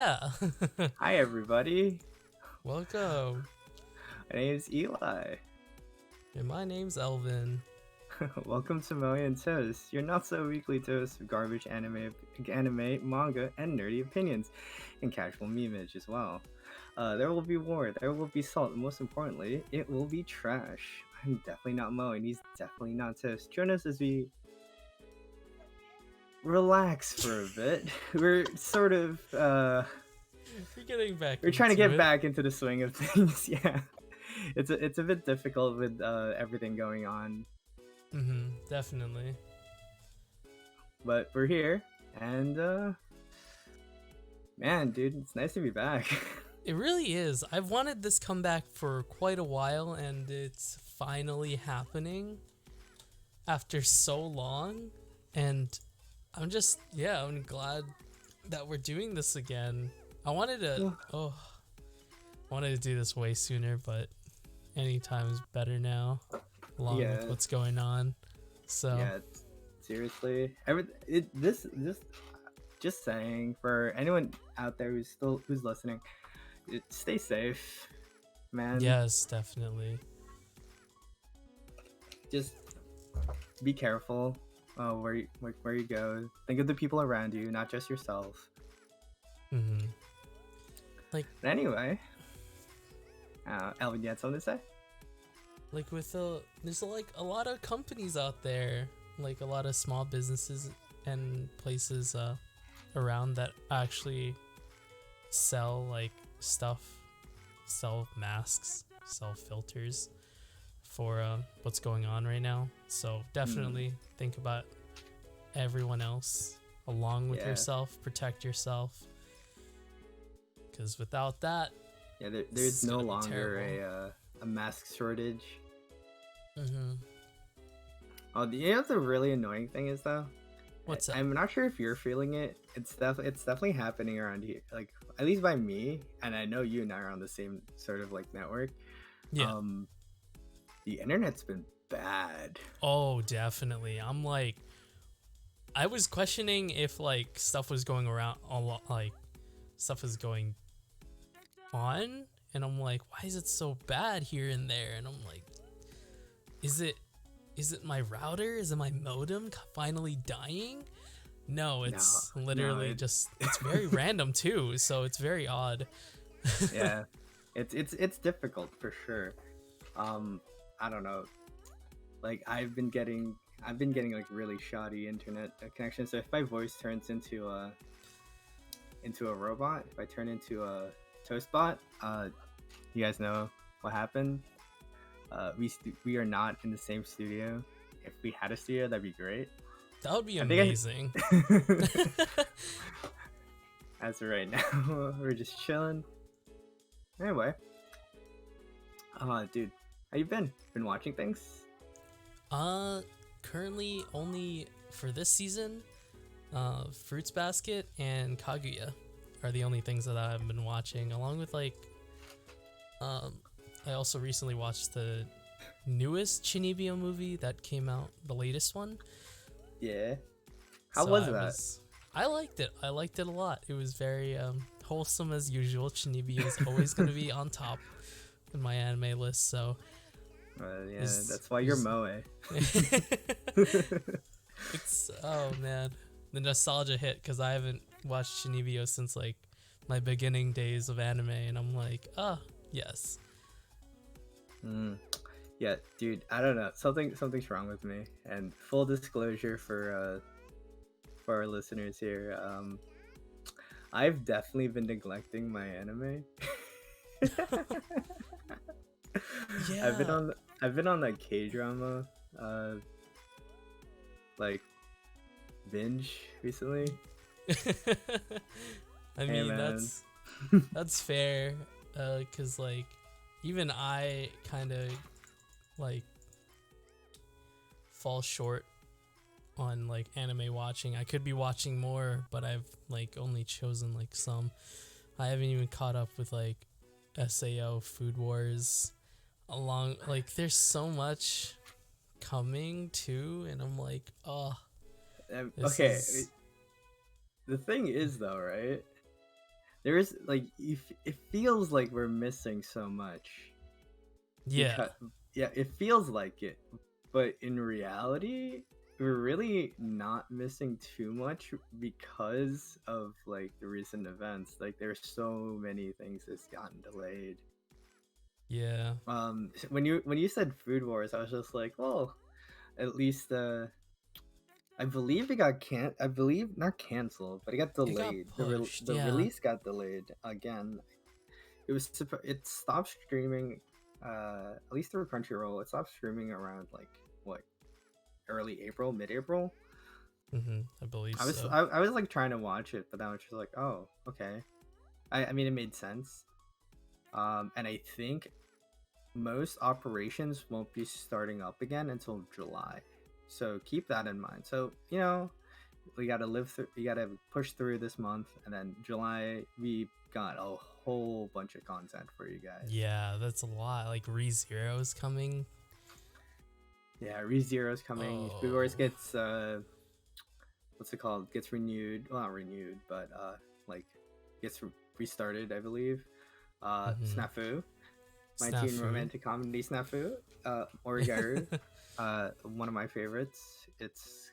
Yeah. Hi, everybody. Welcome. My name is Eli. And my name's Elvin. Welcome to Moe and Toast, your not so weekly dose of garbage anime, manga, and nerdy opinions, and casual memeage as well. There will be war, there will be salt, and most importantly, it will be trash. I'm definitely not Moe, and he's definitely not Toast. Join us as we relax for a bit. We're sort of, We're getting back we're trying to into get it. back into the swing of things. Yeah, it's a bit difficult with everything going on, Definitely. but we're here, and man, dude, it's nice to be back. It really is. I've wanted this comeback for quite a while, and it's finally happening after so long. And I'm glad that we're doing this again. I wanted to, oh, I wanted to do this way sooner, but anytime is better now, along Yeah, with what's going on. So, yeah, seriously, this just saying for anyone out there who's listening, stay safe, man. yes, definitely. Just be careful. Where you go. Think of the people around you, not just yourself. hmm Like, But anyway, Elvin, you had something to say? there's like a lot of companies out there, like a lot of small businesses and places around that actually sell like stuff, sell masks, sell filters for what's going on right now. So definitely think about everyone else along with Yeah, yourself. Protect yourself, because without that, yeah. it's There's no gonna be longer terrible. a mask shortage. hmm Oh, you know the really annoying thing is though. What's up? I'm not sure if you're feeling it. It's definitely happening around here. Like at least by me, and I know you and I are on the same sort of like network. Yeah. Um, the internet's been bad. Oh, definitely. I'm like, I was questioning if like stuff was going around a lot, like stuff is going on, and I'm like, why is it so bad here and there? And I'm like, is it is it my router? Is it my modem finally dying? No, No, it's no, literally just it's very random too, so it's very odd. yeah, it's difficult for sure. Um, I don't know. Like I've been getting like really shoddy internet connection. So if my voice turns into a robot, if I turn into a toast bot, you guys know what happened. We are not in the same studio. If we had a studio, that'd be great. That would be I think amazing. as of right now, we're just chilling. Anyway, dude, how you been? Been watching things? uh Currently only for this season, Fruits Basket and Kaguya are the only things that I've been watching, along with like um I also recently watched the newest Chinibyo movie that came out, the latest one. Yeah. How So was that? I liked it. I liked it a lot. It was very wholesome as usual. Chinibyo is always going to be on top in my anime list. So Yeah, is that's why you're Moe. it's oh man, the nostalgia hit because I haven't watched Shinibyo since like my beginning days of anime, and I'm like, yes. Mm. Yeah, dude, I don't know. Something's wrong with me. And full disclosure for our listeners here, I've definitely been neglecting my anime. I've been Yeah. on I've been on that K drama like binge recently. I Hey mean man. that's fair, cause like even I kind of like fall short on like anime watching. I could be watching more, but I've like only chosen like some. I haven't even caught up with like SAO Food Wars along like there's so much coming too, and I'm like, oh, this Okay, is the thing is though, right? there is like it feels like we're missing so much Yeah. because yeah, it feels like it, but in reality, we're really not missing too much because of like the recent events. Like there's so many things that's gotten delayed. Yeah. When you said Food Wars, I was just like, well, at least I believe it got I believe not canceled, but it got It got delayed. pushed. The Yeah. release got delayed again. It stopped streaming. At least through Crunchyroll, it stopped streaming around like what, early April, mid April. I believe I was so. I was like trying to watch it, but then I was just like, oh, okay. I mean, it made sense. And I think most operations won't be starting up again until July. So keep that in mind. So, we gotta live through, you gotta push through this month, and then July, we got a whole bunch of content for you guys. Yeah, that's a lot. Like ReZero is coming. Yeah, ReZero's coming. Food Wars Oh. gets, what's it called? Gets renewed. Well, not renewed, but, like, gets restarted, I believe. Snafu. My teen Snafu. romantic comedy Snafu, Origaru, one of my favorites. It's,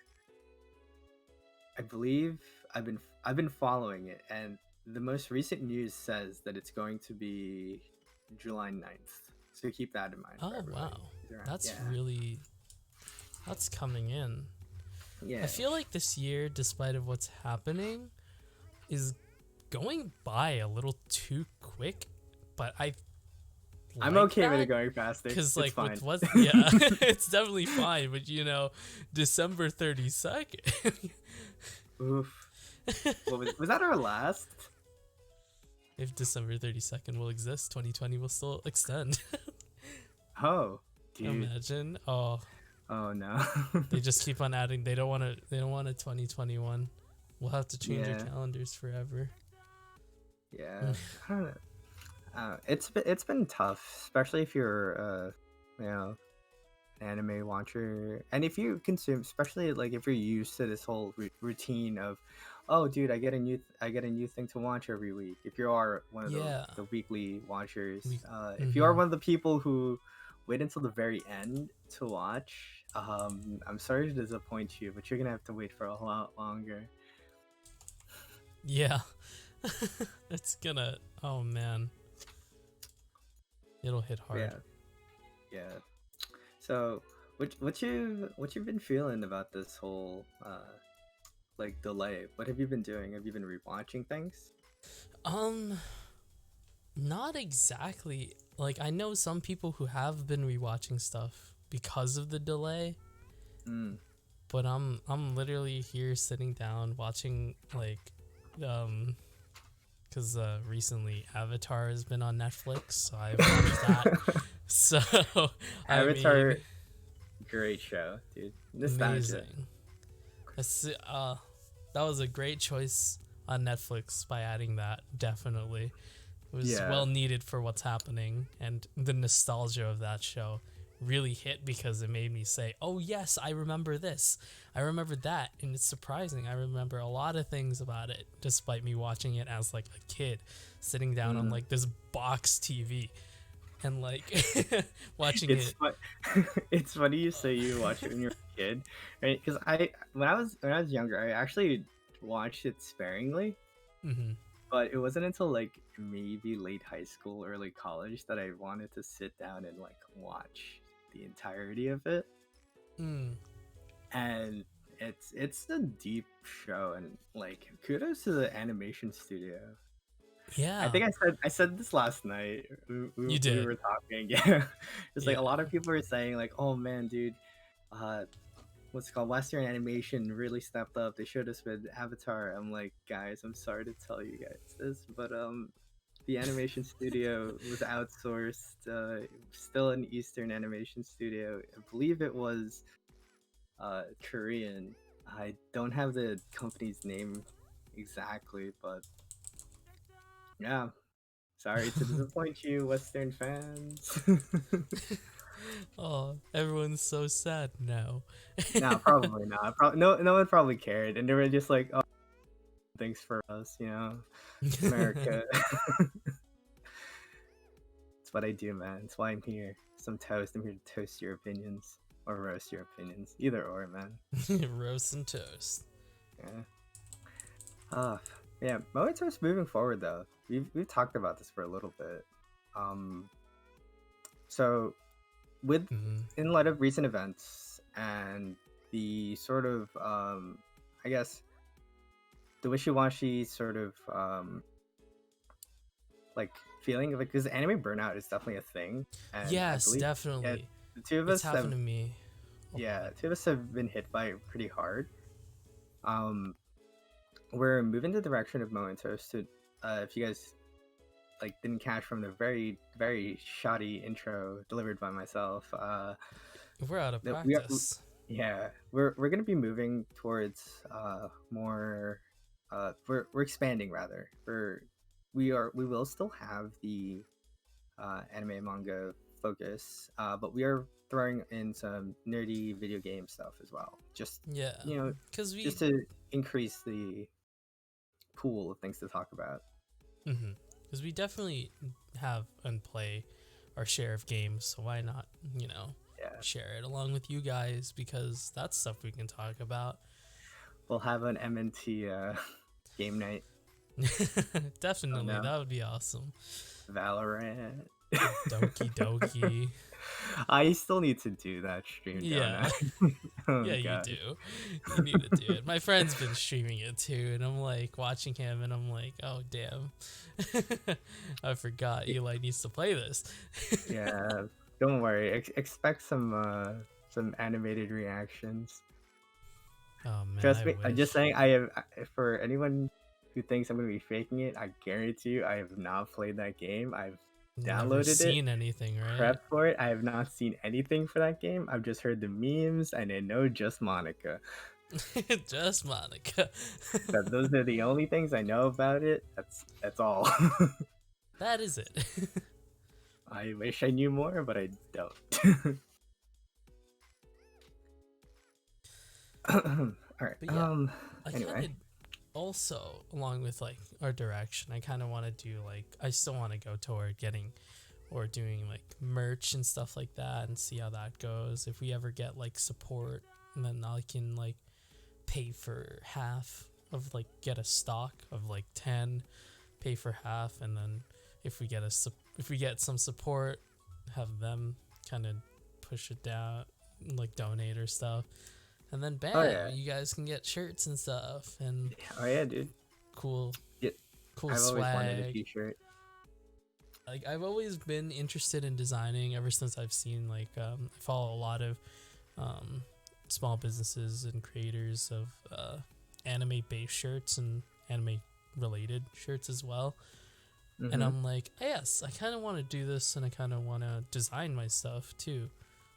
I believe I've been following it, and the most recent news says that it's going to be July 9th. So keep that in mind. Oh wow, that's yeah. that's coming in. Yeah. I feel like this year, despite of what's happening, is going by a little too quick, but I'm okay with it going faster. Because like with fine. what, yeah, it's definitely fine. But December 32nd. Oof. Was that our last? If December 32nd will exist, 2020 will still extend. Oh, dude. Imagine. Oh no. They just keep on adding. They don't want to. They don't want a 2021. We'll have to change our calendars forever. Yeah. I don't know. It's been tough, especially if you're an anime watcher, and if you consume, especially like if you're used to this whole routine of, oh dude, I get a new thing to watch every week. If you are one of the weekly watchers, if you are one of the people who wait until the very end to watch, I'm sorry to disappoint you, but you're gonna have to wait for a lot longer. Yeah. It's gonna, oh man, it'll hit hard. Yeah. So what you've been feeling about this whole like delay? What have you been doing? Have you been rewatching things? Not exactly. Like, I know some people who have been rewatching stuff because of the delay. But I'm literally here sitting down watching, like, because recently Avatar has been on Netflix, so I've watched that. So Avatar, great show, dude. Nostalgia. Amazing. That was a great choice on Netflix by adding that. Definitely, it was well needed for what's happening, and the nostalgia of that show really hit because it made me say, oh yes, I remember this, I remember that, and it's surprising. I remember a lot of things about it despite me watching it as like a kid sitting down on like this box TV and like watching it. It's funny you say you watched it when you were a kid, right? Because when I was younger, I actually watched it sparingly. But it wasn't until like maybe late high school, early college that I wanted to sit down and like watch the entirety of it. And it's a deep show, and like kudos to the animation studio. Yeah, I think I said this last night. You did. We were talking. Yeah, it's like a lot of people are saying like, oh man, dude, what's it called, Western animation really stepped up. They showed us with Avatar. I'm like, guys, I'm sorry to tell you guys this, but the animation studio was outsourced. Still an Eastern animation studio. I believe it was Korean. I don't have the company's name exactly, but yeah. Sorry to disappoint you, Western fans. Oh, everyone's so sad now. No, probably not. No one probably cared, and they were just like, "Oh, things for us, you know, America. It's what I do, man. It's why I'm here. Some toast. I'm here to toast your opinions or roast your opinions, either or, man. Roast and toast. Yeah. Yeah. Moe Toast moving forward though. We've talked about this for a little bit. So with in light of recent events and the sort of I guess the wishy-washy sort of like feeling of, like, because anime burnout is definitely a thing, and Yes, I believe, definitely. yeah, the two of It's us happened have, to me. yeah, two of us have been hit by it pretty hard. We're moving the direction of Moe and Toast to, if you guys like didn't catch from the very shoddy intro delivered by myself, We're out of that practice. we're gonna be moving towards more, we're expanding rather. We will still have the anime and manga focus, but we are throwing in some nerdy video game stuff as well, just, Yeah, you know, because just to increase the pool of things to talk about. because we definitely have and play our share of games, so why not, you know, Yeah, share it along with you guys, because that's stuff we can talk about. we'll have an MNT game night. Definitely, no. that would be awesome. Valorant. Doki Doki. I still need to do that stream, Yeah. don't I? Oh, Yeah, God. you do. You need to do it. My friend's been streaming it too, and I'm like watching him, and I'm like, oh damn, I forgot Eli needs to play this. Yeah, don't worry. Expect some animated reactions. Oh man, Trust I me. I'm just wish. saying. For anyone who thinks I'm gonna be faking it, I guarantee you, I have not played that game. I've Never downloaded it, seen anything, right? prepped for it. I have not seen anything for that game. I've just heard the memes, and I know just Monica. Just Monica. Those are the only things I know about it. That's all. That is it. I wish I knew more, but I don't. All right. But yeah, I Anyway. kind of also, along with like our direction, I kind of want to do like, I still want to go toward getting or doing like merch and stuff like that, and see how that goes. If we ever get like support, and then I can like pay for half of, like, get a stock of like 10, pay for half, and then if we get some support, have them kind of push it down, like donate or stuff. And then bam, yeah. you guys can get shirts and stuff, and Oh yeah, dude. cool I've swag. always wanted a t-shirt. Like, I've always been interested in designing ever since I've seen, like, I follow a lot of small businesses and creators of anime based shirts and anime related shirts as well. And I'm like, yes, I kind of want to do this, and I kind of want to design my stuff too.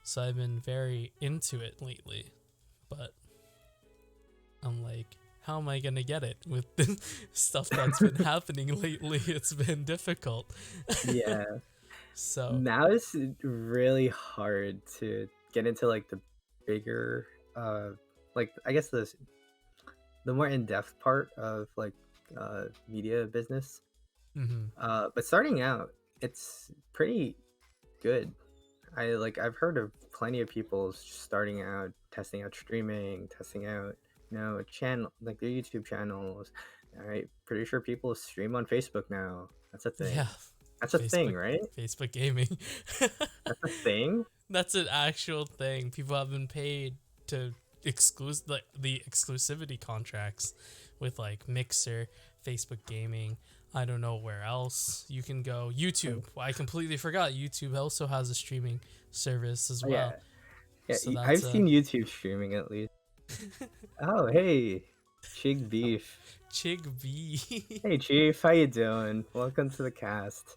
So I've been very into it lately. But I'm like, how am I going to get it with the stuff that's been happening lately? It's been difficult. Yeah. So now it's really hard to get into like the bigger, like, I guess the more in-depth part of like media business. But starting out, it's pretty good. I've heard of plenty of people starting out, testing out streaming, testing out, you know, a channel, like their YouTube channels. I'm pretty sure people stream on Facebook now. That's a thing. yeah, That's a thing, right? Facebook gaming. That's a thing. That's an actual thing. People have been paid to like the exclusivity contracts with like Mixer, Facebook gaming. I don't know where else you can go. YouTube. I completely forgot. YouTube also has a streaming service as well. Yeah, So I've that's seen YouTube streaming at least. Oh, hey, Chig Beef. Chig B. Hey, Chief, how you doing? Welcome to the cast.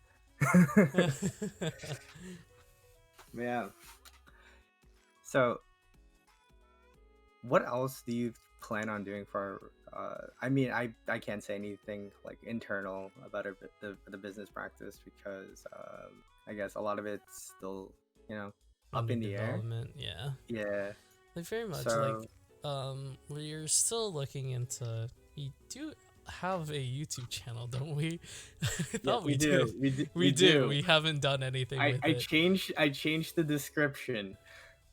Yeah. So, what else do you plan on doing for? I mean, I can't say anything like internal about the business practice because I guess a lot of it's still, you know, up in the air. Yeah. Yeah. Like very much So, like we're still looking into, we do have a YouTube channel, don't we? I Yeah, thought we we do. did. We We do. do. We haven't done anything with it. I changed the description.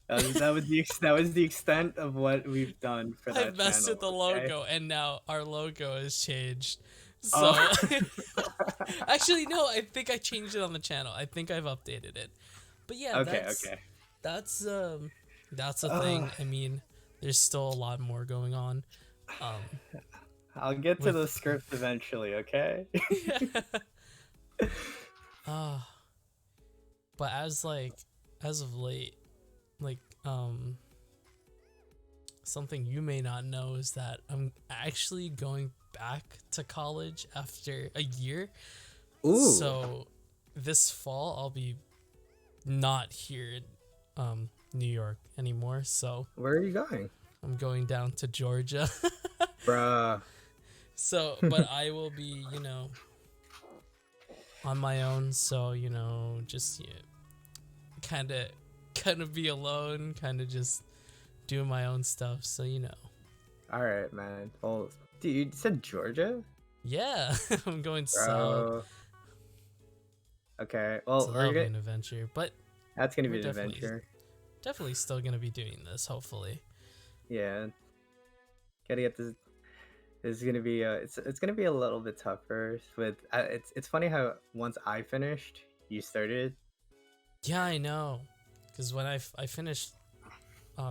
That was the extent of what we've done for I that messed channel. with the Okay. logo, and now our logo has changed. So, Oh. actually, no. I think I changed it on the channel. I think I've updated it. But yeah, Okay. Okay. that's that's a Uh, thing. I mean, there's still a lot more going on. I'll get to With the script eventually. Okay. uh but as of late, like something you may not know is that I'm actually going back to college after a year. Ooh. So this fall I'll be not here in New York anymore. So Where are you going, I'm going down to Georgia. bruh? So, but I will be, on my own. So, just kind of be alone, kind of just doing my own stuff. So, All right, man. Well, dude, you said Georgia, yeah, I'm going south. bro. Okay. Well, So that'll be an adventure, but that's gonna be we're an adventure. definitely still gonna be doing this. Hopefully, Yeah. Gotta get this. This is gonna be it's gonna be a little bit tougher with it's funny how once I finished, you started. yeah, I know, because when I finished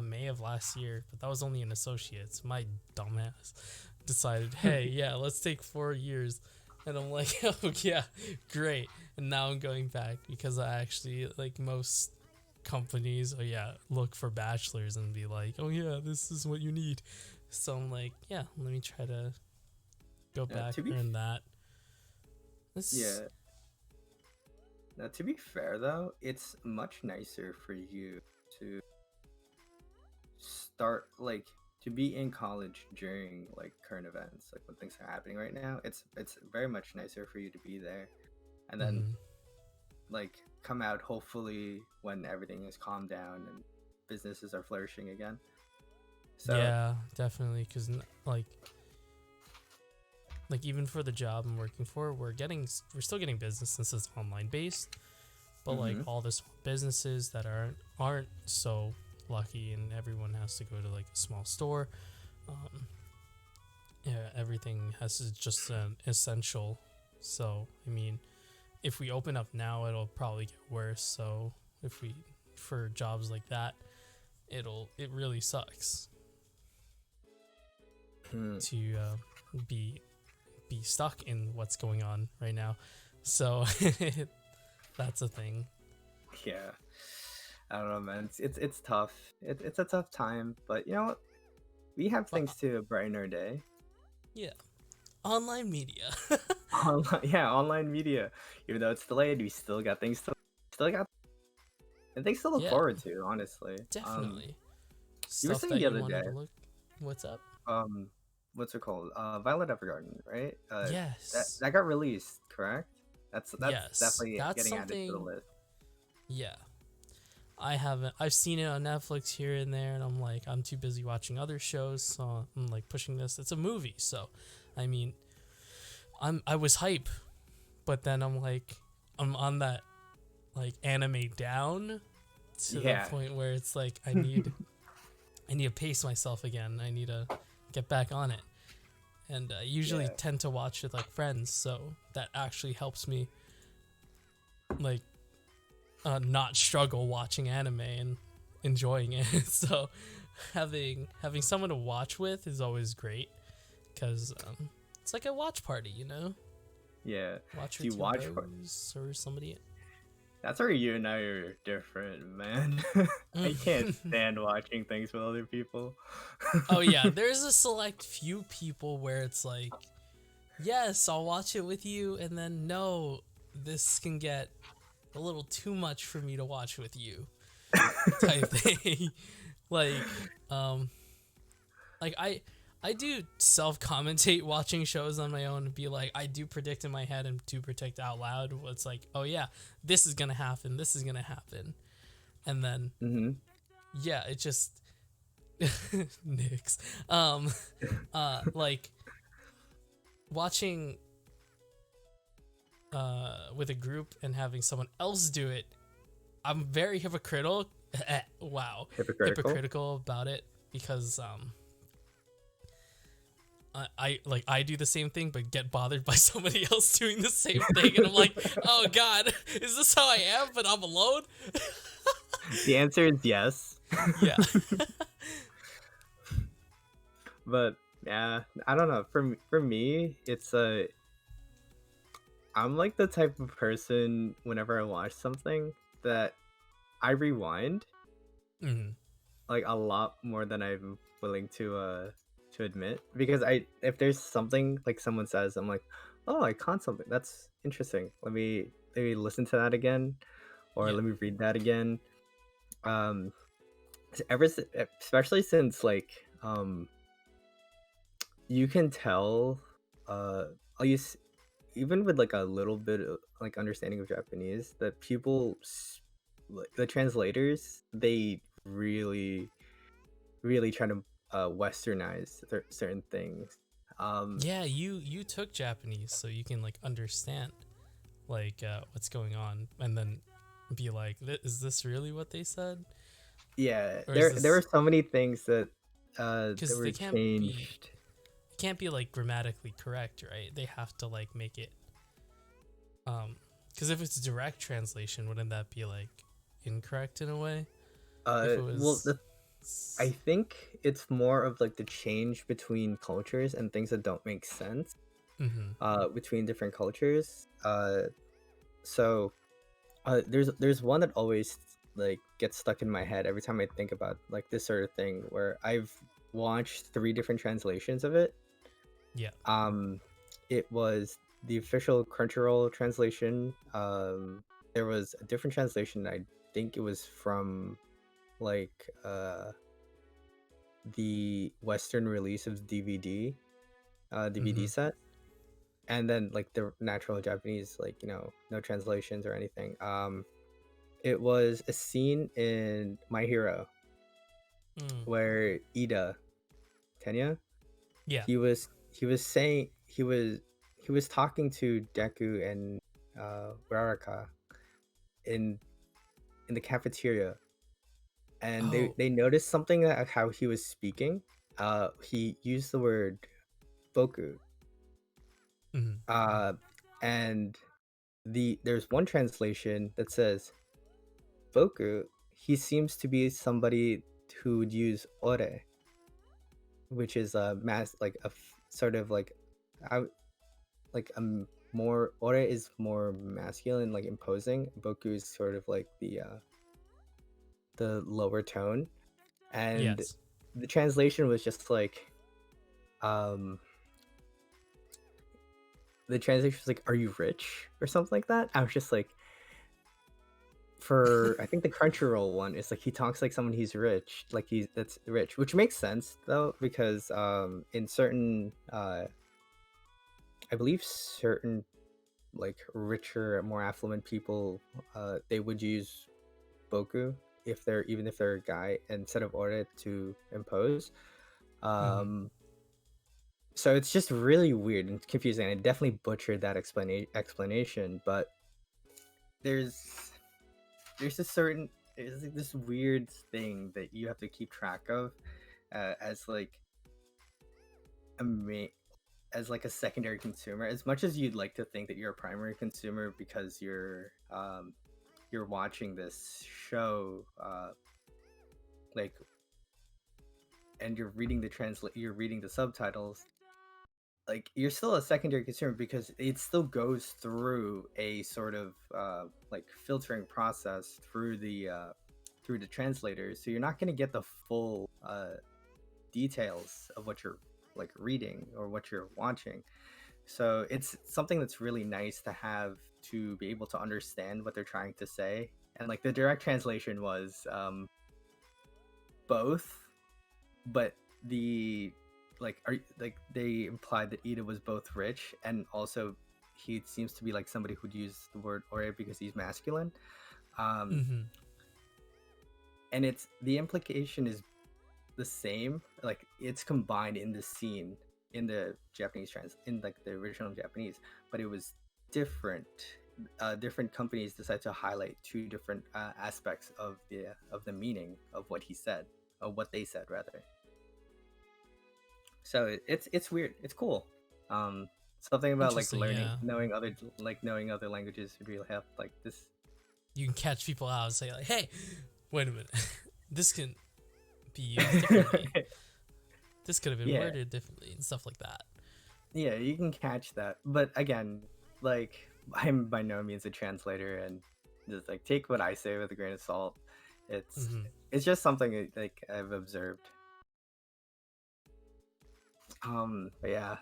May of last year, but that was only an associate's. My dumbass decided, hey, yeah, let's take 4 years, and I'm like, oh yeah, great. And now I'm going back because I actually, like most companies, oh yeah, look for bachelors and be like, oh yeah, this is what you need. So I'm like, yeah, let me try to go back to be earn that. Yeah. Now, to be fair though, it's much nicer for you to start like to be in college during like current events, like when things are happening right now. It's very much nicer for you to be there, and then like come out hopefully when everything is calmed down and businesses are flourishing again. So Yeah, definitely, because like even for the job I'm working for, we're still getting business since it's online based, but like all the small businesses that aren't so lucky, and everyone has to go to like a small store. Yeah, everything has just an essential. So I mean, if we open up now, it'll probably get worse. So if we for jobs like that, it really sucks to be stuck in what's going on right now. So that's a thing. yeah, I don't know, man. It's tough. It's a tough time, but you know what? We have things to brighten our day. Yeah, online media. Online media. Even though it's delayed, we still got things and things to look Yeah, forward to. Honestly, definitely. you were Stuff saying that the you other wanted day, to look. What's up? what's it called? Violet Evergarden, right? Yes. That got released, correct? That's Yes, definitely that's getting added to the something. list. Yeah, I haven't. I've seen it on Netflix here and there, and I'm like, I'm too busy watching other shows, so I'm like pushing this. It's a movie, so I mean, I was hype, but then I'm like, I'm on that like anime down to the point where it's like I need to pace myself again. I need to get back on it, and I usually tend to watch with like friends, so that actually helps me like not struggle watching anime and enjoying it. So having someone to watch with is always great, because it's like a watch party, Yeah. watch Do with you your watch? bros or somebody. That's where you and I are different, man. I can't stand watching things with other people. Oh yeah, there's a select few people where it's like, yes, I'll watch it with you, and then no, this can get a little too much for me to watch with you, type thing. like I do self-commentate watching shows on my own and be like, I do predict in my head and do predict out loud. It's like, oh yeah, this is gonna happen, and then yeah, it just Nyx like watching with a group and having someone else do it, I'm very hypocritical. Wow, Hypocritical. hypocritical about it because I do the same thing but get bothered by somebody else doing the same thing, and I'm like, oh god, is this how I am? But I'm alone. The answer is yes. Yeah. But yeah, I don't know. For me, it's I'm like the type of person whenever I watch something that I rewind Hmm. like a lot more than I'm willing to admit, because I if there's something like someone says, I'm like, oh, I caught something that's interesting. Let me listen to that again, or Yeah. let me read that again. Um, especially since like you can tell I'll use even with like a little bit of like understanding of Japanese that like the translators, they really try to westernize certain things. Yeah, you took Japanese so you can like understand like what's going on and then be like, is this really what they said? Yeah, Or is there this are so many things that because were changed. it can't be like grammatically correct, right? They have to like make it because if it's direct translation, wouldn't that be like incorrect in a way? If it Well, was I think it's more of like the change between cultures and things that don't make sense mm-hmm. between different cultures. So there's one that always like gets stuck in my head every time I think about like this sort of thing, where I've watched 3 different translations of it. Yeah. It was the official Crunchyroll translation. There was a different translation. I think it was from like the Western release of DVD Mm-hmm. set, and then like the natural Japanese, like no translations or anything. It was a scene in My Hero Mm. where Ida Tenya, Yeah. he was saying he was talking to Deku and Uraraka in the cafeteria, and they Oh. they noticed something that how he was speaking. He used the word boku. Mm-hmm. Uh, and there's one translation that says boku. He seems to be somebody who would use ore, which is a mass like sort of like I like more ore is more masculine, like imposing. Boku is sort of like the lower tone, and Yes. the translation was just like um the translation was like, "Are you rich?" or something like that. I was just like, for I think the Crunchyroll one is like he talks like someone he's rich, like that's rich, which makes sense though, because in certain I believe certain like richer, more affluent people, they would use boku if they're a guy instead of ore to impose. Mm-hmm. Um, so it's just really weird and confusing. I definitely butchered that explanation, but there's there's like this weird thing that you have to keep track of as like a as like a secondary consumer, as much as you'd like to think that you're a primary consumer because you're watching this show like and you're reading the subtitles. Like you're still a secondary consumer because it still goes through a sort of like filtering process through the translators, so you're not going to get the full details of what you're like reading or what you're watching. So it's something that's really nice to have, to be able to understand what they're trying to say. And like the direct translation was both, but the like they implied that Ida was both rich and also he seems to be like somebody who'd use the word ore because he's masculine. Um, Mm-hmm. and it's the implication is the same, like it's combined in the scene. in the Japanese in like the original Japanese, but it was different. Different companies decide to highlight two different aspects of the meaning of what he said, of what they said rather. So it's weird. It's cool. Something about like learning, knowing other languages would really help. Like this, you can catch people out and say like, "Hey, wait a minute, this can be used differently. This could have been worded differently and stuff like that." Yeah, you can catch that, but again, like I'm by no means a translator, and just like take what I say with a grain of salt. It's just something like I've observed. But yeah,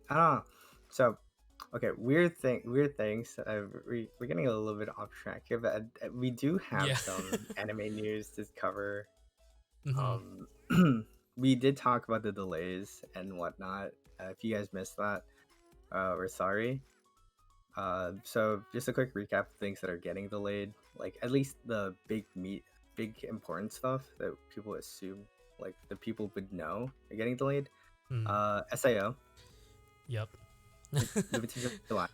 I don't know. So, okay, weird things. We're getting a little bit off track here, but we do have some anime news to cover. We did talk about the delays and whatnot. If you guys missed that, we're sorry. So just a quick recap of things that are getting delayed, like at least the big important stuff that people assume, like the people would know are getting delayed. SAO. Yep. July.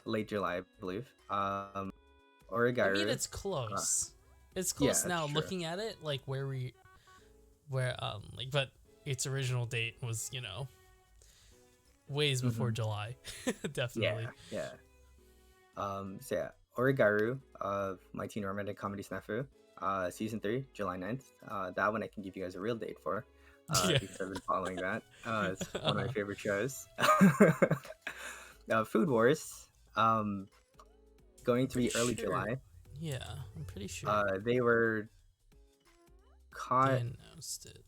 Late July, I believe. Origairu. I mean, it's close. It's close now. Looking at it, like but its original date was, ways before July. Definitely. Yeah. So yeah, Origairu of My Teen Romantic Comedy Snafu, season 3, July 9th. That one I can give you guys a real date for. Because I've been following that. It's one of my favorite shows. Food Wars, going to be early July. Yeah, I'm pretty sure. They were caught. They announced it.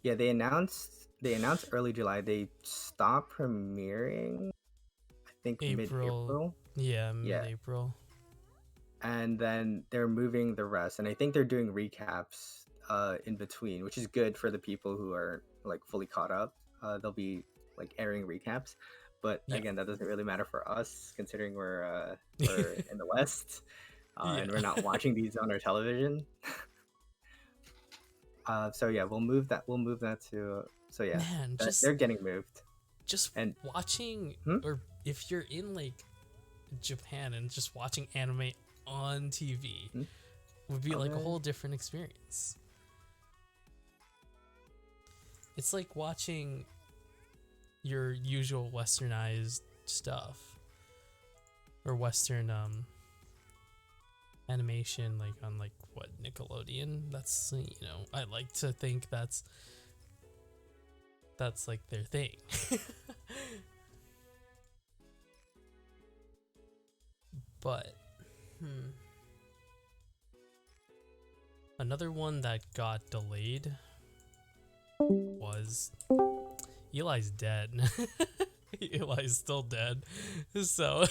Yeah, they announced early July. They stopped premiering, I think mid-April. Yeah, mid-April. And then they're moving the rest, and I think they're doing recaps in between, which is good for the people who are like fully caught up. They'll be like airing recaps, but again, that doesn't really matter for us considering we're in the West, and we're not watching these on our television. So yeah, we'll move that to. So yeah, man, they're getting moved. And watching, or if you're in like Japan and just watching anime on TV, would be like a whole different experience. It's like watching your usual westernized stuff or Western animation, like on like what, Nickelodeon. That's, I like to think that's like their thing. But another one that got delayed was Eli's dead. Eli's still dead. So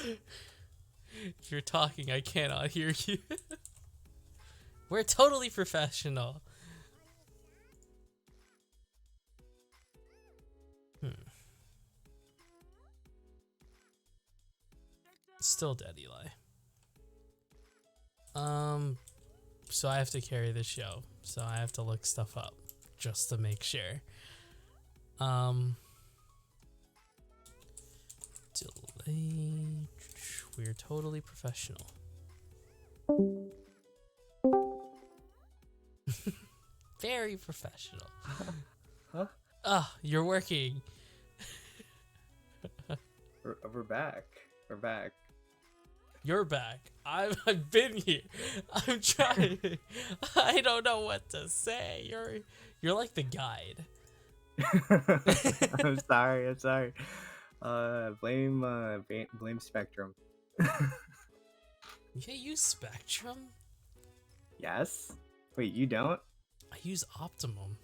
if you're talking, I cannot hear you. We're totally professional. Still dead, Eli. So I have to carry the show. So I have to look stuff up just to make sure. Delay. We're totally professional. Very professional. Huh? You're working. We're back. We're back. You're back. I've been here. I'm trying. I don't know what to say. You're like the guide. I'm sorry. Blame Spectrum. You can't use Spectrum? Yes. Wait, you don't? I use Optimum.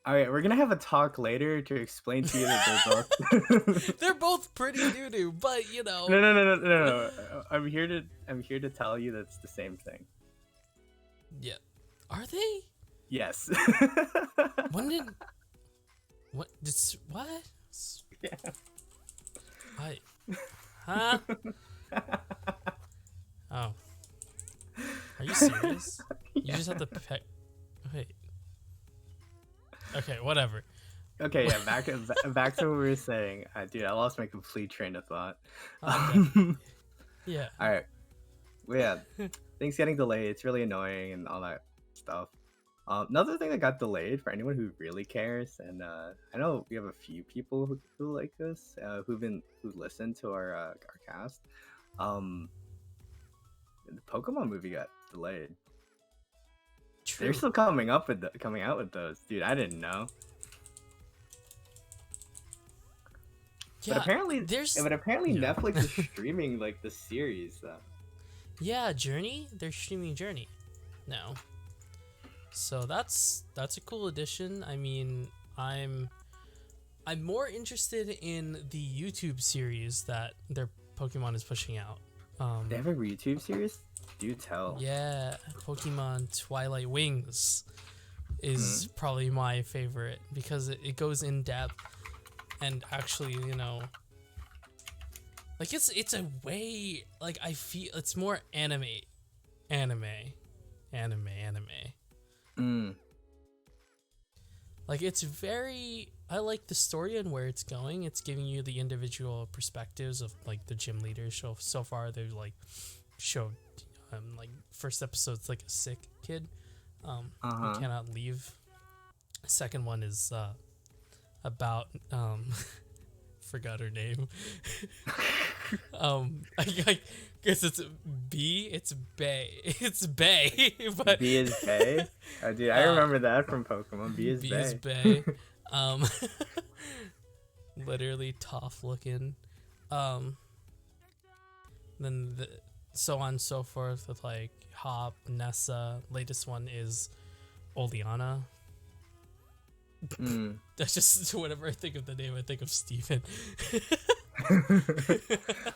All right, we're gonna have a talk later to explain to you that they're both. They're both pretty doo-doo, but No. I'm here to tell you that's the same thing. Yeah. Are they? Yes. What? Yeah. Huh? Oh. Are you serious? You just have to Wait. Okay, whatever. Okay, yeah, back to what we were saying. Dude, I lost my complete train of thought. Definitely. Yeah. All right. Well, yeah, things getting delayed. It's really annoying and all that stuff. Another thing that got delayed for anyone who really cares, and I know we have a few people who like this, who listen to our cast. The Pokemon movie got delayed. True. They're still coming out with those, dude. I didn't know. Yeah, but apparently, Yeah. Netflix is streaming like the series. Yeah, Journey. They're streaming Journey now, so that's a cool addition. I mean, I'm more interested in the YouTube series that their Pokemon is pushing out. They have a YouTube series? Do tell. Yeah, Pokemon Twilight Wings is probably my favorite because it goes in depth and actually, you know, like it's a way, like I feel it's more anime. Like it's very, I like the story and where it's going. It's giving you the individual perspectives of like the gym leaders. So far they've like showed like first episode's like a sick kid who cannot leave. Second one is about forgot her name. I guess it's B. It's Bay. It's Bay. But B is Bay. Oh, dude, I remember that from Pokemon. B is B Bay. is Bay. Literally tough looking. Then so on and so forth with like Hop, Nessa. Latest one is Oleana. That's just whenever I think of the name, I think of Steven.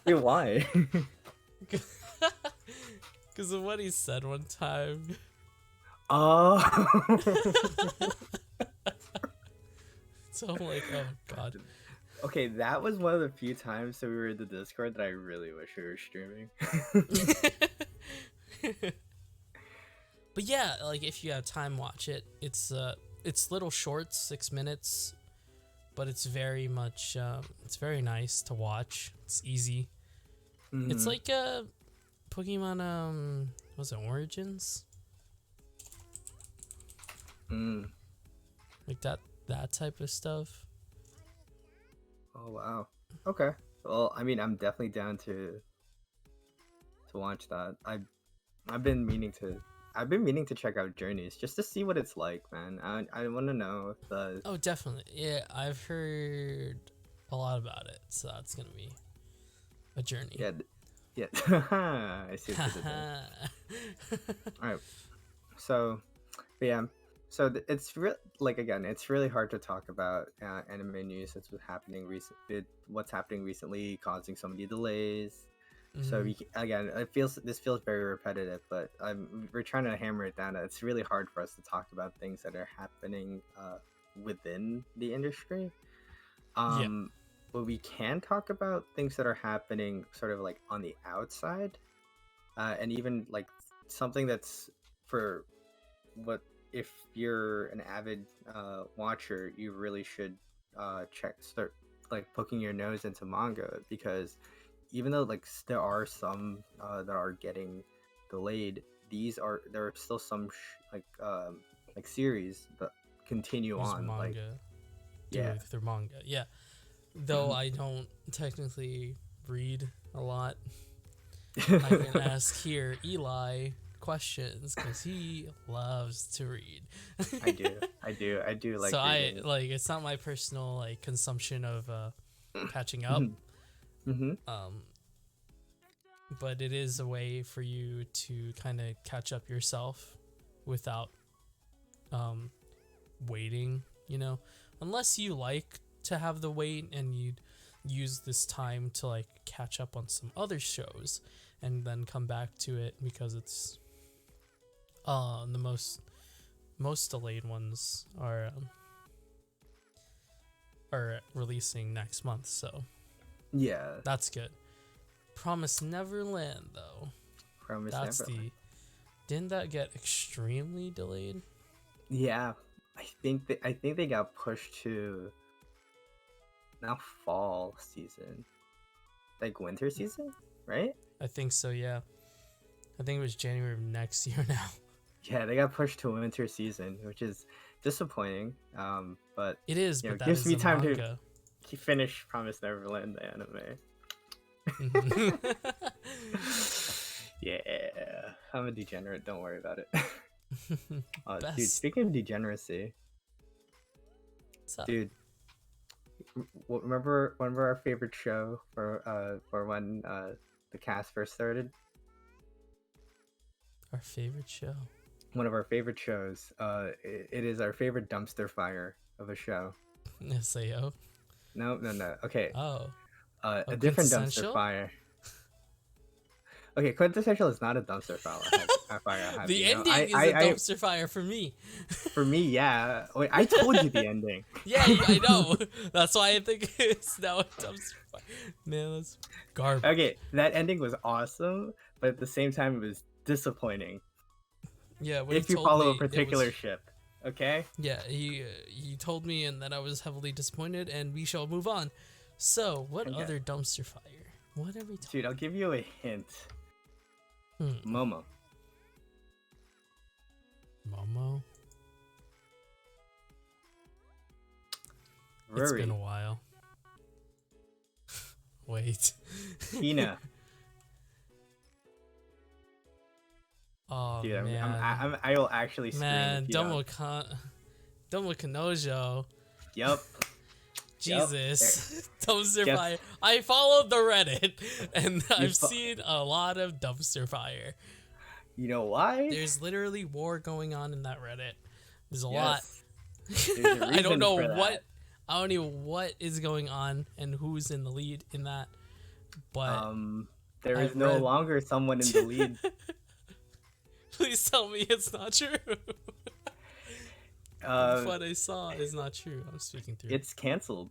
Wait, why? Because of what he said one time. Oh. So I'm like, oh god. Okay, that was one of the few times that we were in the Discord that I really wish we were streaming. But yeah, like if you have time, watch it. It's little shorts, 6 minutes, but it's very much it's very nice to watch. It's easy. It's like Pokemon was it Origins? Like that type of stuff. Oh wow. Okay. Well, I mean, I'm definitely down to watch that. I've been meaning to check out Journeys just to see what it's like, man. I want to know if the Oh, definitely. Yeah, I've heard a lot about it, so that's gonna be a journey. Yeah. I see what you did there. All right. So, but yeah. So it's it's really hard to talk about anime news. That's what's happening recently, causing so many delays. So this feels very repetitive, but we're trying to hammer it down. It's really hard for us to talk about things that are happening within the industry. But we can talk about things that are happening sort of like on the outside, and even like something that's for what if you're an avid watcher, you really should start like poking your nose into manga, because even though like there are some that are getting delayed, there are still some series that continue on manga. like Through manga. Yeah. Though I don't technically read a lot. I can ask here Eli questions because he loves to read. I do like so reading. I like it's not my personal like consumption of catching up. But it is a way for you to kind of catch up yourself without waiting, you know, unless you like to have the wait and you'd use this time to like catch up on some other shows and then come back to it, because it's the most delayed ones are releasing next month, so yeah, that's good. Promise Neverland though, didn't that get extremely delayed? Yeah, I think they got pushed to now fall season, like winter season, right? I think so, yeah. I think it was January of next year now. Yeah, they got pushed to winter season, which is disappointing. But It is, you know, but that gives is me a time manga. to finish Promise Neverland, the anime. Mhm. Yeah, I'm a degenerate. Don't worry about it. Dude, Best. speaking of degeneracy, What's up? dude, remember our favorite show for when the cast first started? Our favorite show. One of our favorite shows. It is our favorite dumpster fire of a show. SAO. No, no, no. Okay, Oh. a different dumpster Quintessential? fire. Okay, quintessential is not a dumpster fire. I have The you know. ending is a dumpster fire for me. For me, yeah. Wait, I told you the ending. Yeah, I know. That's why I think it's now a dumpster fire. Man, that's garbage. Okay, that ending was awesome, but at the same time, it was disappointing. Yeah, when If he you told follow a me particular ship, okay? yeah, he told me, and then I was heavily disappointed, and we shall move on. So, what Okay. other dumpster fire? What are we talking? Dude, I'll give you a hint. Momo. Momo. Ruri. It's been a while. Wait. Hina. Oh Dude, man. I will actually scream. Man, if you don't. Domo Kanojo. Yup. Jesus. Dumpster Guess- fire. I followed the Reddit and I've fo- seen a lot of dumpster fire. You know why? There's literally war going on in that Reddit. There's a Yes. There's a lot. I don't reason know for that. what I don't know what is going on and who's in the lead in that. But There is I've no read- longer someone in the lead. please tell me it's not true. What I saw is not true. I'm speaking through. It's canceled.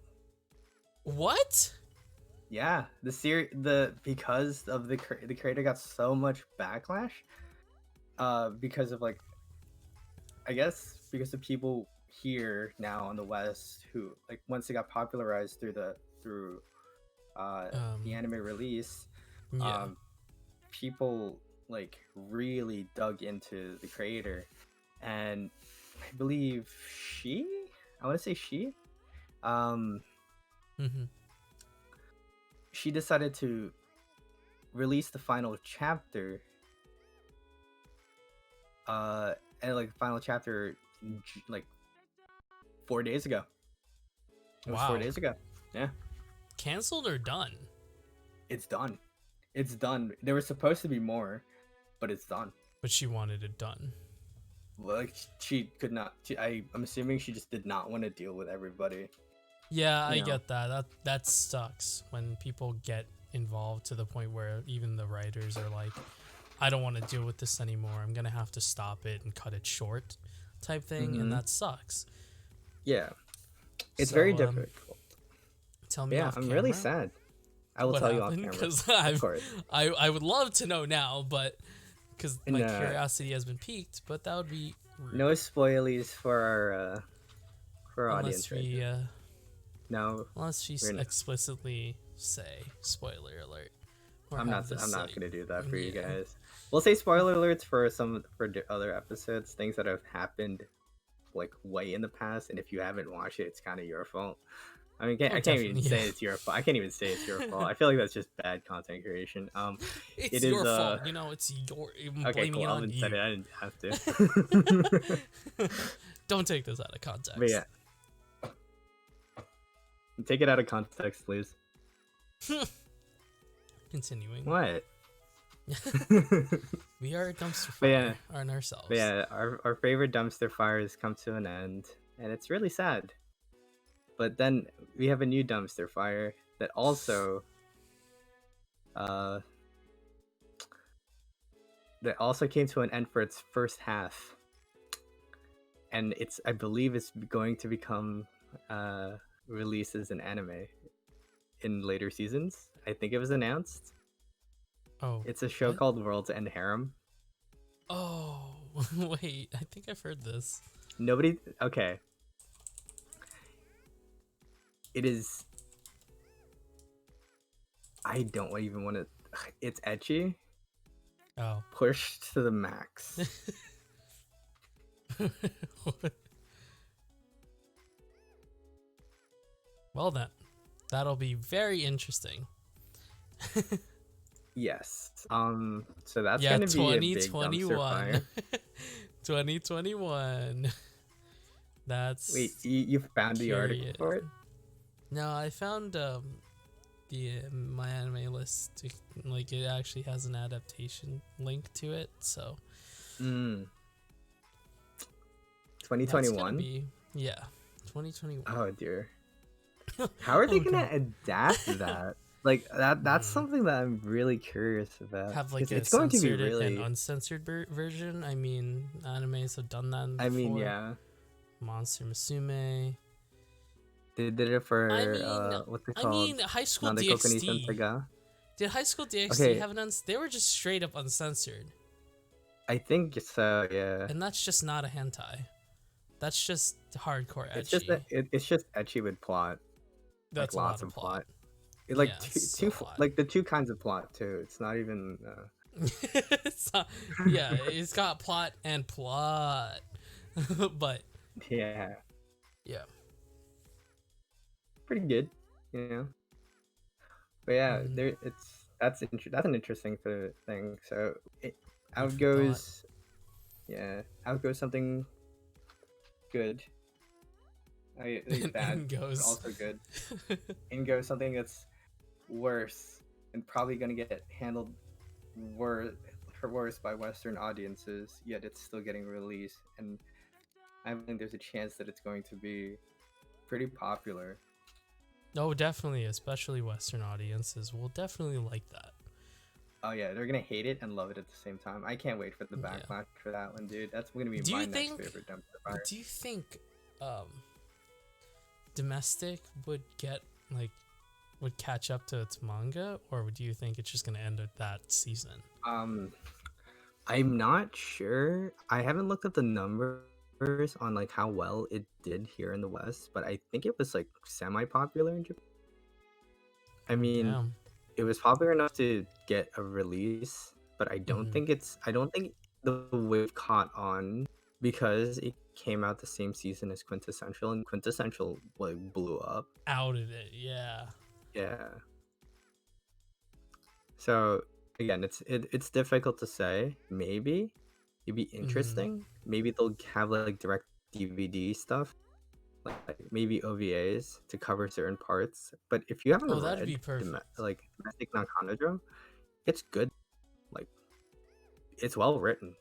What? Yeah, because of the creator got so much backlash, because of like, I guess because of people here now on the West who like once it got popularized through the anime release, Yeah. people like really dug into the creator, and I believe I want to say Mm-hmm. she decided to release the final chapter and like the final chapter like 4 days ago. It was 4 Wow. days ago. Yeah, Cancelled or done? it's done. It's done. There was supposed to be more, but it's done. But she wanted it done. Like she could not. I'm assuming she just did not want to deal with everybody. Yeah, I You know. get that. That sucks when people get involved to the point where even the writers are like, I don't want to deal with this anymore. I'm gonna have to stop it and cut it short, type thing, Mhm. and that sucks. Yeah, it's So, very difficult. Tell me Yeah, off I'm camera. really sad. I will what tell you off happened, camera. because Of course. I would love to know now, but because my No. curiosity has been piqued, but that would be rude. No spoilies for our unless audience right we now. No, unless we We're not- explicitly say spoiler alert. or I'm have not. this, I'm not like, gonna do that for you yeah. guys. We'll say spoiler alerts for other episodes, things that have happened like way in the past, and if you haven't watched it, it's kind of your fault. I mean, I can't even definitely, say yeah. it's your fault. I can't even say it's your fault. I feel like that's just bad content creation. It's It your is, fault. You know, it's your. I'm Okay, blaming cool. it on Elvin you. said it. I didn't have to. Don't take this out of context. But yeah, take it out of context, please. Continuing. What? We are a dumpster But yeah. fire on ourselves. But yeah, our favorite dumpster fires come to an end, and it's really sad. But then we have a new dumpster fire that also came to an end for its first half. And I believe it's going to become released as an anime in later seasons. I think it was announced. Oh. It's a show What? called World's End Harem. Oh. Wait. I think I've heard this. Nobody. Okay. It is. I don't even want to. It's ecchi. Oh. Pushed to the max. Well then, that'll be very interesting. Yes. So that's Yeah, gonna be a big dumpster 2021. fire. 2021. That's Wait, you found the article period. for it? No, I found the my anime list. Like it actually has an adaptation link to it, so Mm. that's gonna 2021. be 2021. Oh dear. How are they Oh, gonna God. adapt that? Like that's Mm. something that I'm really curious about. Have like 'Cause a it's going to be censored and really. uncensored version. I mean, animes have done that I mean, before. yeah. Monster Musume. They did it for I mean, what's it called? High School Nadeko ni DxD. Sentai. Did High School DxD Okay, have an They were just straight up uncensored, I think so. Yeah. and that's just not a hentai. That's just hardcore It's just edgy. it's just ecchi with plot, like That's a lots lot of of plot. plot. It, like Yeah, it's a lot. like the two kinds of plot too. It's not even. It's not, yeah, it's got plot and plot, but Yeah, yeah. pretty good. You know. But yeah, Mm, there that's an interesting thing. So food out for thought. goes out goes something good. Bad, In but goes. also good. In goes something that's worse and probably gonna get handled worse by Western audiences. Yet it's still getting released, and I think there's a chance that it's going to be pretty popular. Oh, definitely, especially Western audiences will definitely like that. Oh yeah, they're gonna hate it and love it at the same time. I can't wait for the Yeah. backlash for that one, dude. That's gonna be Do my you next think? favorite dumpster fire. Do you think, um, domestic would would catch up to its manga, or do you think it's just gonna end at that season? I'm not sure. I haven't looked at the numbers on like how well it did here in the West, but I think it was like semi-popular in Japan. I mean, Damn. it was popular enough to get a release, but I don't Mhm. think the wave caught on because it came out the same season as Quintessential, and Quintessential like blew up. Outed it, yeah. Yeah. So again, it's difficult to say. Maybe it'd be Mhm. interesting. Maybe they'll have like direct DVD stuff, like maybe OVAs to cover certain parts. But if you haven't Oh, that'd be read perfect. like Domestic Non Kanadro, it's good. Like it's well written.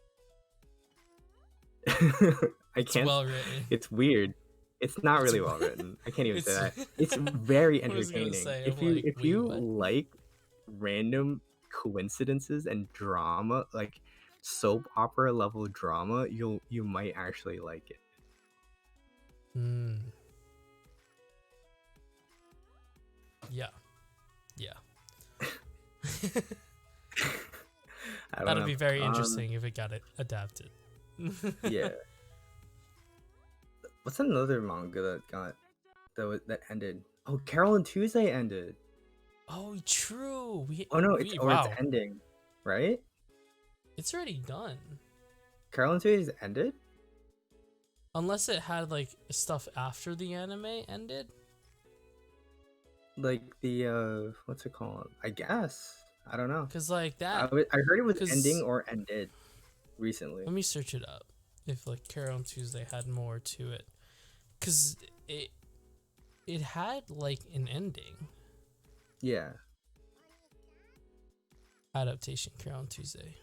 I It's can't. well written. It's weird. It's not It's really well written. I can't even say it's. that. It's very I was gonna entertaining. say, I'm If you like, if wait, you what? like random coincidences and drama, like soap opera level drama, you might actually like it. Hmm. Yeah. Yeah. I don't That'll know. be very interesting if it got it adapted. Yeah. What's another manga that got that ended? Oh, Carol and Tuesday ended. Oh, true. Oh no, it's Wow. ending, right? It's already done. Carol and Tuesday ended. Unless it had like stuff after the anime ended. Like the what's it called? I guess I don't know. Cause like I that. I heard it was ending Cause or ended recently. let me search it up. If like Carol and Tuesday had more to it. Cause it had like an ending. Yeah. Adaptation Carol and Tuesday.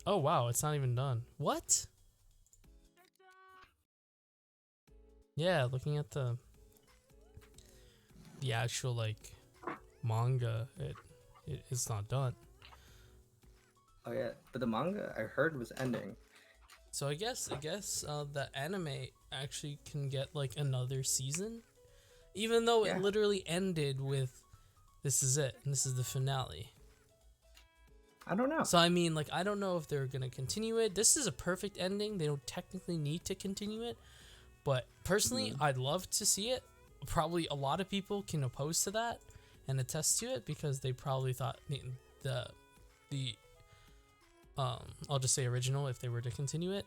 Oh wow, it's not even done. What? Yeah, looking at the actual like manga, it's not done. Oh yeah, but the manga I heard was ending. So I guess the anime actually can get like another season, even though it Yeah. literally ended with this is it and this is the finale. I don't know. So I mean, like, I don't know if they're gonna continue it. This is a perfect ending. They don't technically need to continue it, but personally, I'd love to see it. Probably a lot of people can oppose to that and attest to it because they probably thought the I'll just say original, if they were to continue it,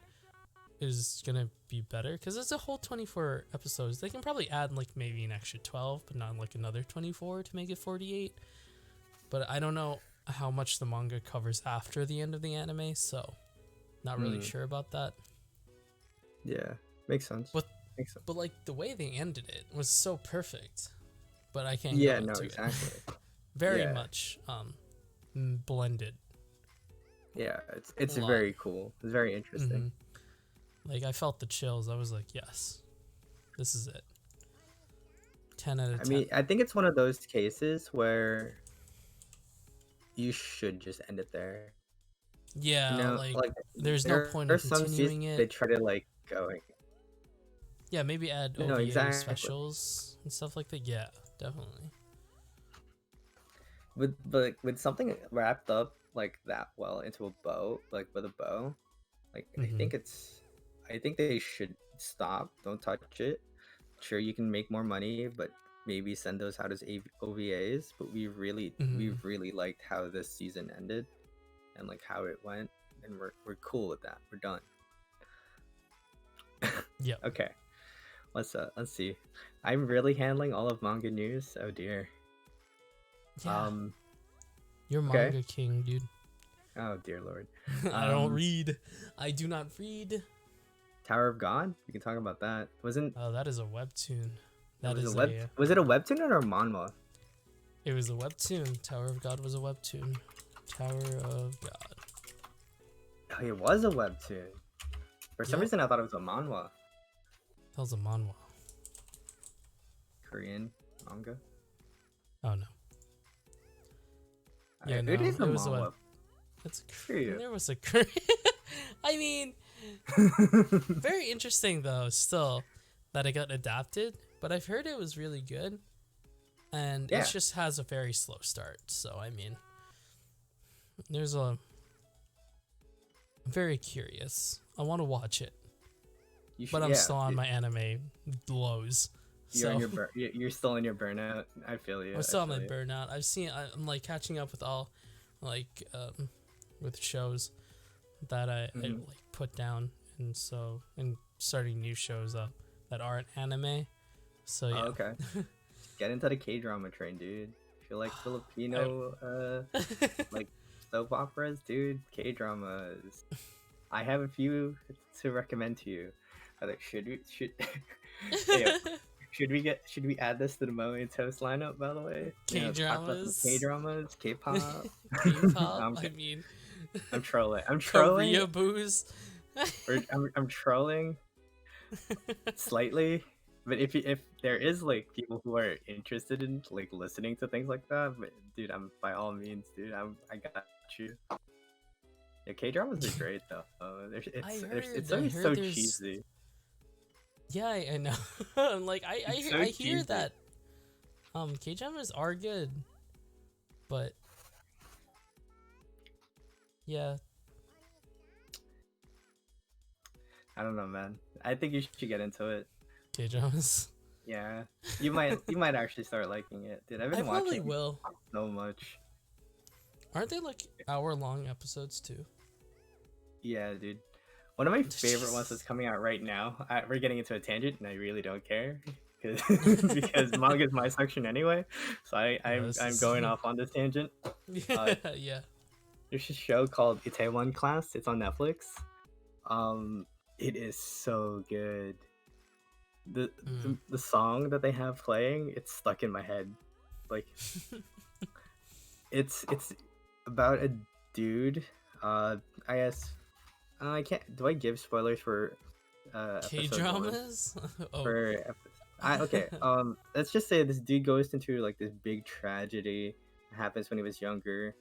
is gonna be better because it's a whole 24 episodes. They can probably add like maybe an extra 12, but not like another 24 to make it 48. But I don't know how much the manga covers after the end of the anime, so not really sure about that. Yeah, makes sense. Makes sense. But like the way they ended it was so perfect. But I can't Yeah, go no, into exactly. it. Very Yeah. much blended. Yeah, it's A lot. very cool. It's very interesting. Like I felt the chills. I was like, yes, this is it. 10 out of 10. I mean, I think it's one of those cases where you should just end it there. Yeah, You know, like like there's no there point are in some continuing seasons they it. try to like going. Yeah, maybe add No, OVA exactly. specials and stuff like that. Yeah, definitely. With something wrapped up like that well into a bow, like with a bow, like I think they should stop. Don't touch it. Sure, you can make more money, but maybe send those out as OVAs. But we really liked how this season ended, and like how it went, and we're cool with that. We're done. Yeah. Okay. Let's see. I'm really handling all of manga news. Oh dear. Yeah. You're okay. manga king, dude. Oh dear lord. I don't read. I do not read. Tower of God? We can talk about that. Wasn't Oh, that is a webtoon. Was it a webtoon or a manhwa? It was a webtoon. Tower of God was a webtoon. Tower of God. Oh, it was a webtoon. For some reason I thought it was a manhwa. That was a manhwa. Korean manga? Oh no. Yeah, no, it is a it was manhwa. There was a I mean, very interesting though. Still, that it got adapted, but I've heard it was really good, and it just has a very slow start. So I mean, I'm very curious. I want to watch it, but I'm still on my anime lows. You're still in your burnout. I feel you. I'm still on my burnout. I'm like catching up with all, like, with shows that I like put down, and starting new shows that aren't anime. So yeah. Oh, okay. Get into the K-drama train, dude. If you like Filipino like soap operas, dude, K-dramas. I have a few to recommend to you. Should we add this to the Moe and Toast lineup, by the way? K-dramas. K-dramas, K-pop. K-pop. I mean, I'm trolling. Korea booze. I'm trolling slightly, but if there is like people who are interested in like listening to things like that, but dude, I'm by all means, dude, I got you. Yeah, K-dramas are great though. It's so cheesy. Yeah, I know. I'm like I hear that K-dramas are good, but yeah. I don't know, man. I think you should get into it. K-dramas. Yeah, you might actually start liking it, dude. I've been probably watching will. so much. Aren't they like hour-long episodes too? Yeah, dude. One of my favorite ones that's coming out right now. We're getting into a tangent, and I really don't care because manga is my section anyway. So I'm going off on this tangent. Yeah. There's a show called Itaewon Class. It's on Netflix. It is so good. The song that they have playing, it's stuck in my head. Like, it's about a dude. I guess I can't. Do I give spoilers for K-dramas? Okay. Let's just say this dude goes into like this big tragedy that happens when he was younger.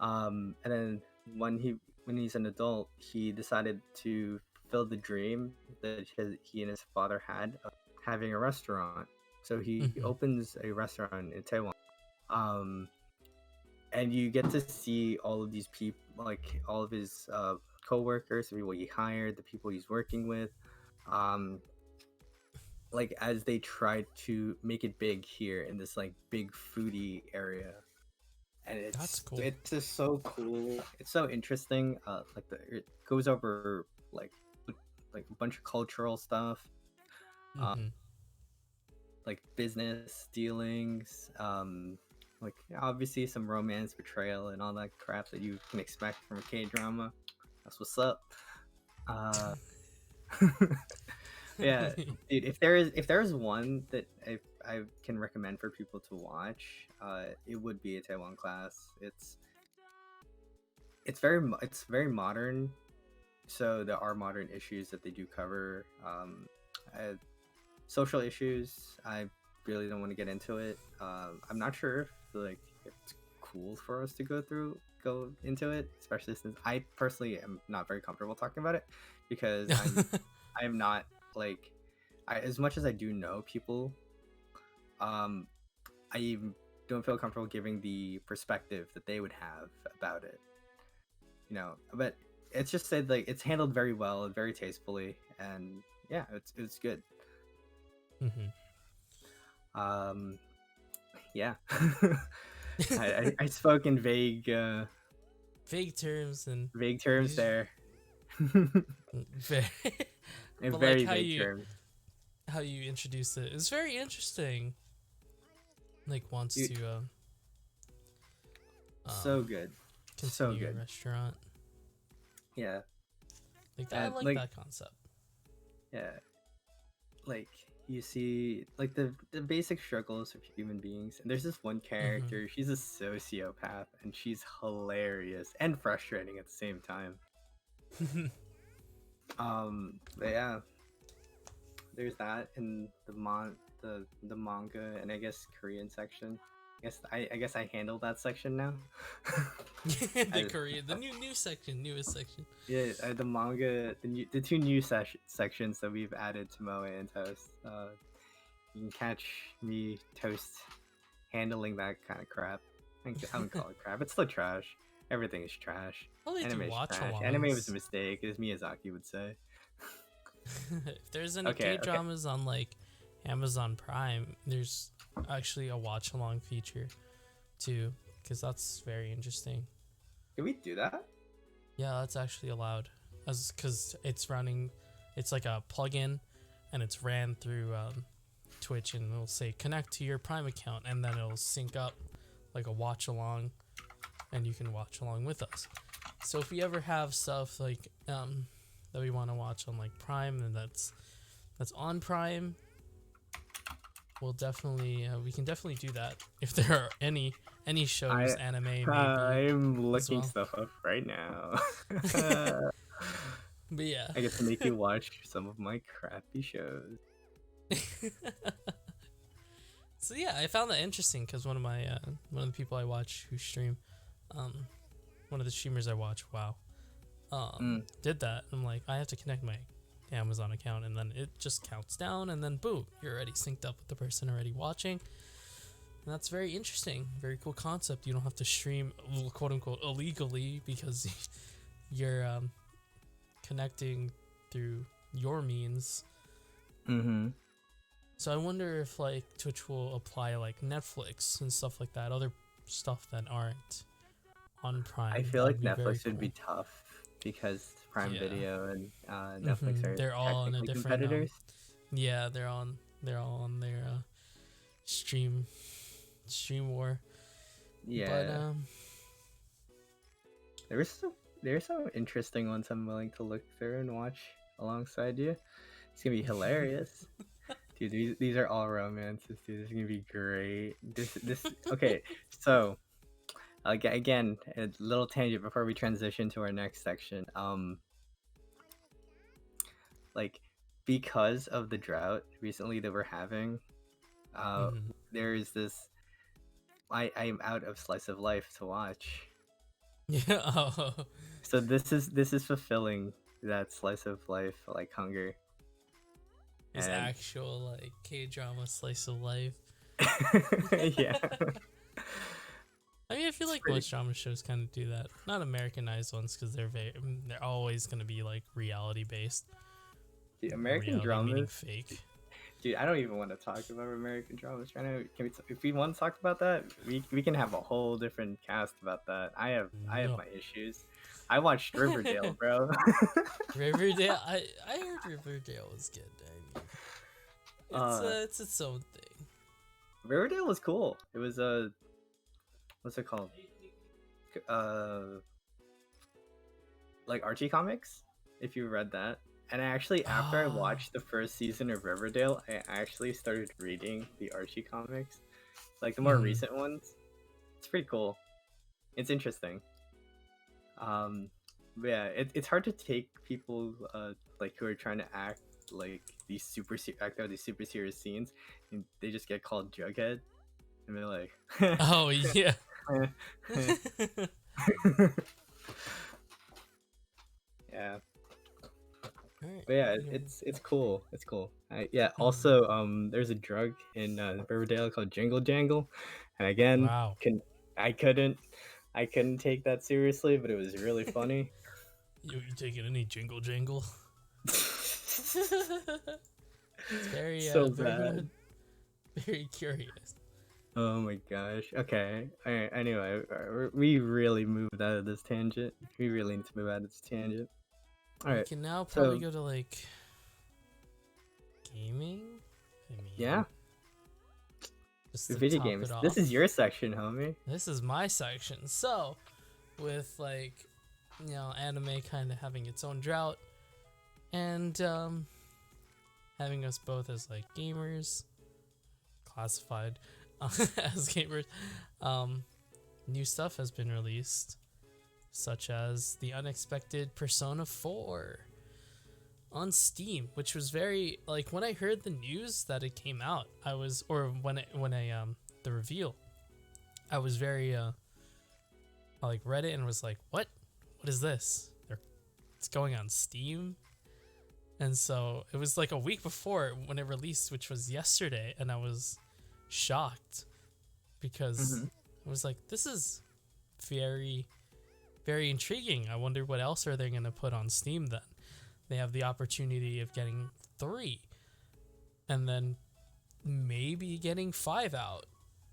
And then when he's an adult, he decided to fulfill the dream that he and his father had of having a restaurant. So he opens a restaurant in Taiwan. And and you get to see all of these people, like all of his co-workers, the people he hired, the people he's working with, um like as they try to make it big here in this like big foodie area. And That's cool. it's just so cool, it's so interesting. Like it goes over like a bunch of cultural stuff, Mm-hmm. like business dealings, like obviously some romance, betrayal, and all that crap that you can expect from a K-drama. That's what's up. uh yeah, dude, if there's one that I can recommend for people to watch, it would be Itaewon Class. It's very modern, so there are modern issues that they do cover. Uh, Social issues, I really don't want to get into it. I'm not sure if like it's cool for us to go into it, especially since I personally am not very comfortable talking about it, because I'm not like, as much as I do know people, I even don't feel comfortable giving the perspective that they would have about it, but it's just said like it's handled very well and very tastefully, and yeah, it's good. Mm-hmm. Yeah. I spoke in vague terms and terms there. very, In but very like how vague terms. you introduce it is very interesting. Like wants You- to so good. continue So your good. restaurant. Yeah. Like I And, like like- that concept. Yeah. Like you see like the basic struggles of human beings, and there's this one character, she's a sociopath, and she's hilarious and frustrating at the same time. But yeah, there's that in the manga and I guess Korean section. I guess I handle that section now. The Korean, the newest section. Yeah, the manga, the two new sections that we've added to Moe and Toast. You can catch me Toast handling that kind of crap. I don't call it crap. It's still trash. Everything is trash. Well, they do Anime is watch trash. alongs. Anime was a mistake, as Miyazaki would say. If there's any Okay, K-dramas on like Amazon Prime, there's actually a watch along feature too, because that's very interesting. Can we do that? Yeah, that's actually allowed, because it's running. It's like a plugin, and it's ran through Twitch, and it'll say connect to your Prime account, and then it'll sync up like a watch along, and you can watch along with us. So if we ever have stuff like that we want to watch on like Prime, and that's on Prime, we'll definitely we can definitely do that. If there are any shows, anime, maybe. I'm looking well. stuff up right now. But yeah. I get to make you watch some of my crappy shows. So yeah, I found that interesting because one of the people I watch who stream, one of the streamers I watch, did that. I'm like, I have to connect my Amazon account, and then it just counts down, and then boom, you're already synced up with the person already watching. And that's very interesting, very cool concept. You don't have to stream, quote unquote, illegally, because you're connecting through your means. Mm-hmm. So I wonder if like Twitch will apply like Netflix and stuff like that, other stuff that aren't on Prime. I feel like That'd be very Netflix would be cool. tough because Prime Yeah. Video and Netflix are They're all on a technically different, competitors. Yeah, they're all on their stream war. Yeah, But there's some interesting ones I'm willing to look through and watch alongside you. It's gonna be hilarious. Dude, these are all romances, dude. This is gonna be great. This okay. So, again, a little tangent before we transition to our next section. Like, because of the drought recently that we're having, there's this. I'm out of slice of life to watch. yeah. Oh. So this is fulfilling that slice of life like hunger. This And- actual like K-drama slice of life. Yeah. I mean, I feel like most drama shows kind of do that. Not Americanized ones, because they're always gonna be like reality based. Dude, American reality meaning dramas. fake. Dude, I don't even want to talk about American dramas right now. Can we? If we want to talk about that, we can have a whole different cast about that. I have No. my issues. I watched Riverdale, bro. Riverdale. I heard Riverdale was good. I mean, it's its own thing. Riverdale was cool. It was what's it called? Like Archie comics. If you read that. And actually, after I watched the first season of Riverdale, I actually started reading the Archie comics, like the more recent ones. It's pretty cool. It's interesting. But yeah, it's hard to take people like who are trying to act like these act out these super serious scenes, and they just get called Jughead, and they're like, oh yeah. Yeah. Right. But yeah, it's cool. It's cool. Also, there's a drug in Riverdale called Jingle Jangle, and again, wow. I couldn't take that seriously, but it was really funny. You taking any Jingle Jangle? It's very so bad. Very curious. Oh my gosh. Okay. All right. Anyway, we really moved out of this tangent. We really need to move out of this tangent. All right. We can now probably go to like gaming. I mean, yeah. Just video games. This is your section, homie. This is my section. So, with like, you know, anime kind of having its own drought, and having us both as like gamers, classified as gamers, new stuff has been released, such as the unexpected Persona 4 on Steam, which was very, like, when I heard the news that it came out, I was, or when the reveal, I was very I like read it and was like, what is this? It's going on Steam. And so it was like a week before when it released, which was yesterday, and I was shocked because I was like, this is very, very intriguing. I wonder what else are they going to put on Steam then. They have the opportunity of getting 3 and then maybe getting 5 out,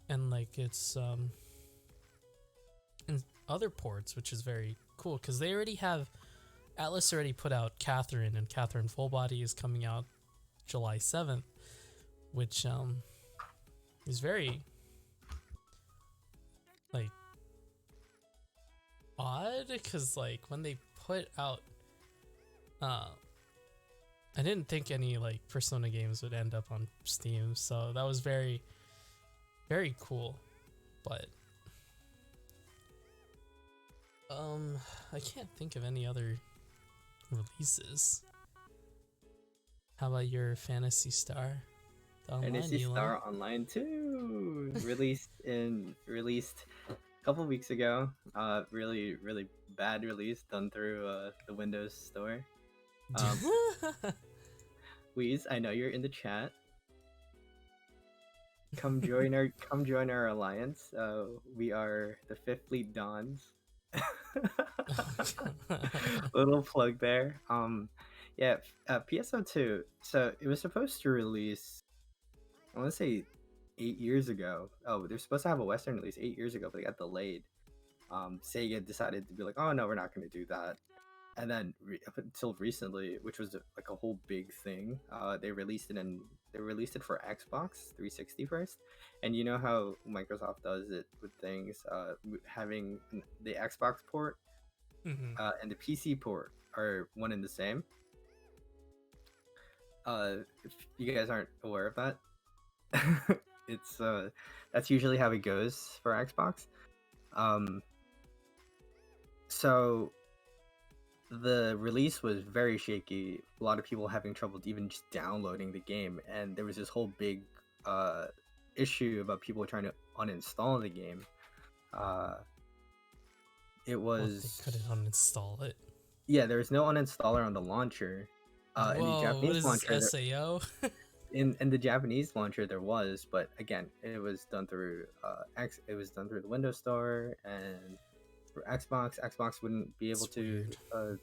and like it's in other ports, which is very cool because they already have Atlas already put out Catherine, and Catherine Full Body is coming out July 7th, which is very like odd because like when they put out I didn't think any like Persona games would end up on Steam, so that was very, very cool. But I can't think of any other releases. How about your Phantasy Star? Phantasy Star Online 2 released a couple weeks ago. Really bad release done through the Windows Store. Weez, I know you're in the chat. Come join our alliance. We are the Fifth Fleet Dons. Little plug there. PSO2. So it was supposed to release, I want to say 8 years ago. Oh, they're supposed to have a Western release 8 years ago, but they got delayed. Sega decided to be like, oh no, we're not going to do that. And then up until recently, which was like a whole big thing, they released it for Xbox 360 first. And you know how Microsoft does it with things, having the Xbox port and the PC port are one and the same. If you guys aren't aware of that, it's that's usually how it goes for Xbox. So the release was very shaky. A lot of people having trouble even just downloading the game, and there was this whole big issue about people trying to uninstall the game. It was they couldn't uninstall it. Yeah, there was no uninstaller on the launcher. Whoa, in the Japanese what is launcher, this, SAO? in the Japanese launcher there was, but again, it was done through it was done through the Windows Store, and for Xbox wouldn't be able It's to weird.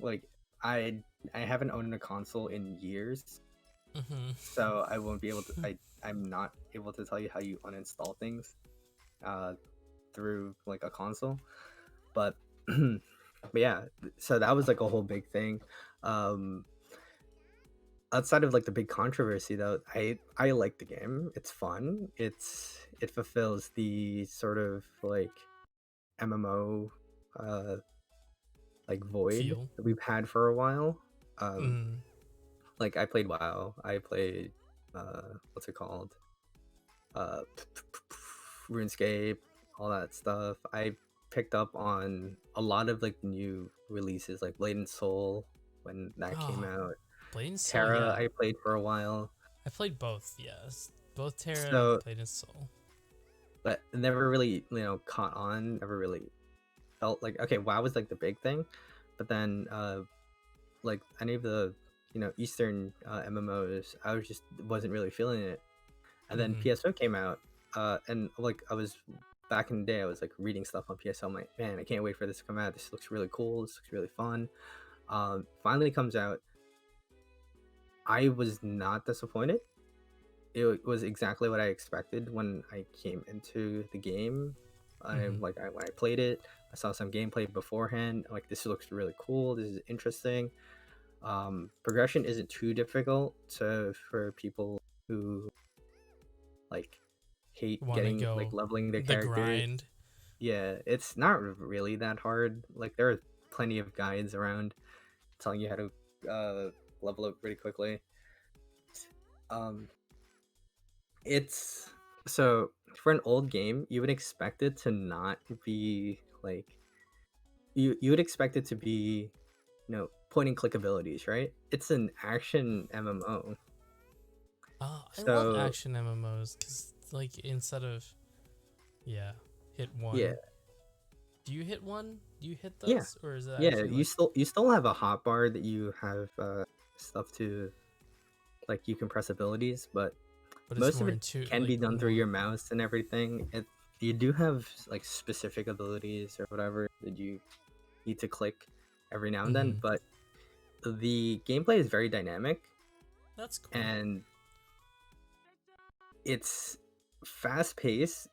like I I haven't owned a console in years, so I won't be able to. I'm not able to tell you how you uninstall things through like a console, but but yeah, so that was like a whole big thing. Um, Outside of like the big controversy though, I like the game. It's fun. It fulfills the sort of like MMO like void Feel. that we've had for a while. Um, Mm. like I played WoW. I played what's it called? Uh, RuneScape, all that stuff. I picked up on a lot of like new releases, like Blade and Soul when that came Oh, out. Blade and Soul, Terra, yeah. I played for a while. I played both, yes. Both Terra and So, Blade and Soul. but never really, caught on. Never really felt like okay. WoW was like the big thing, but then like any of the Eastern MMOs, I was just wasn't really feeling it. And then PSO came out, and like I was back in the day, I was like reading stuff on PSO. I'm like, man, I can't wait for this to come out. This looks really cool. This looks really fun. Finally comes out. I was not disappointed. It was exactly what I expected when I came into the game. When I played it, I saw some gameplay beforehand. Like, this looks really cool. This is interesting. Progression isn't too difficult for people who like hate Want to getting like go leveling their the characters. grind. Yeah, it's not really that hard. Like, there are plenty of guides around telling you how to level up pretty quickly. Um, it's so for an old game, you would expect it to not be like you would expect it to be point and click abilities, right? It's an action MMO. Oh, I love So action MMOs because, like, instead of, yeah, hit yeah, one. Do you hit one? Do you hit yeah, those? Or is it yeah. actually like, You still have a hotbar that you have stuff to like you can press abilities, but but it's most of more it into, can like, be done through more. your mouse and everything. You do have like specific abilities or whatever that you need to click every now and then, but the gameplay is very dynamic That's cool. and it's fast paced.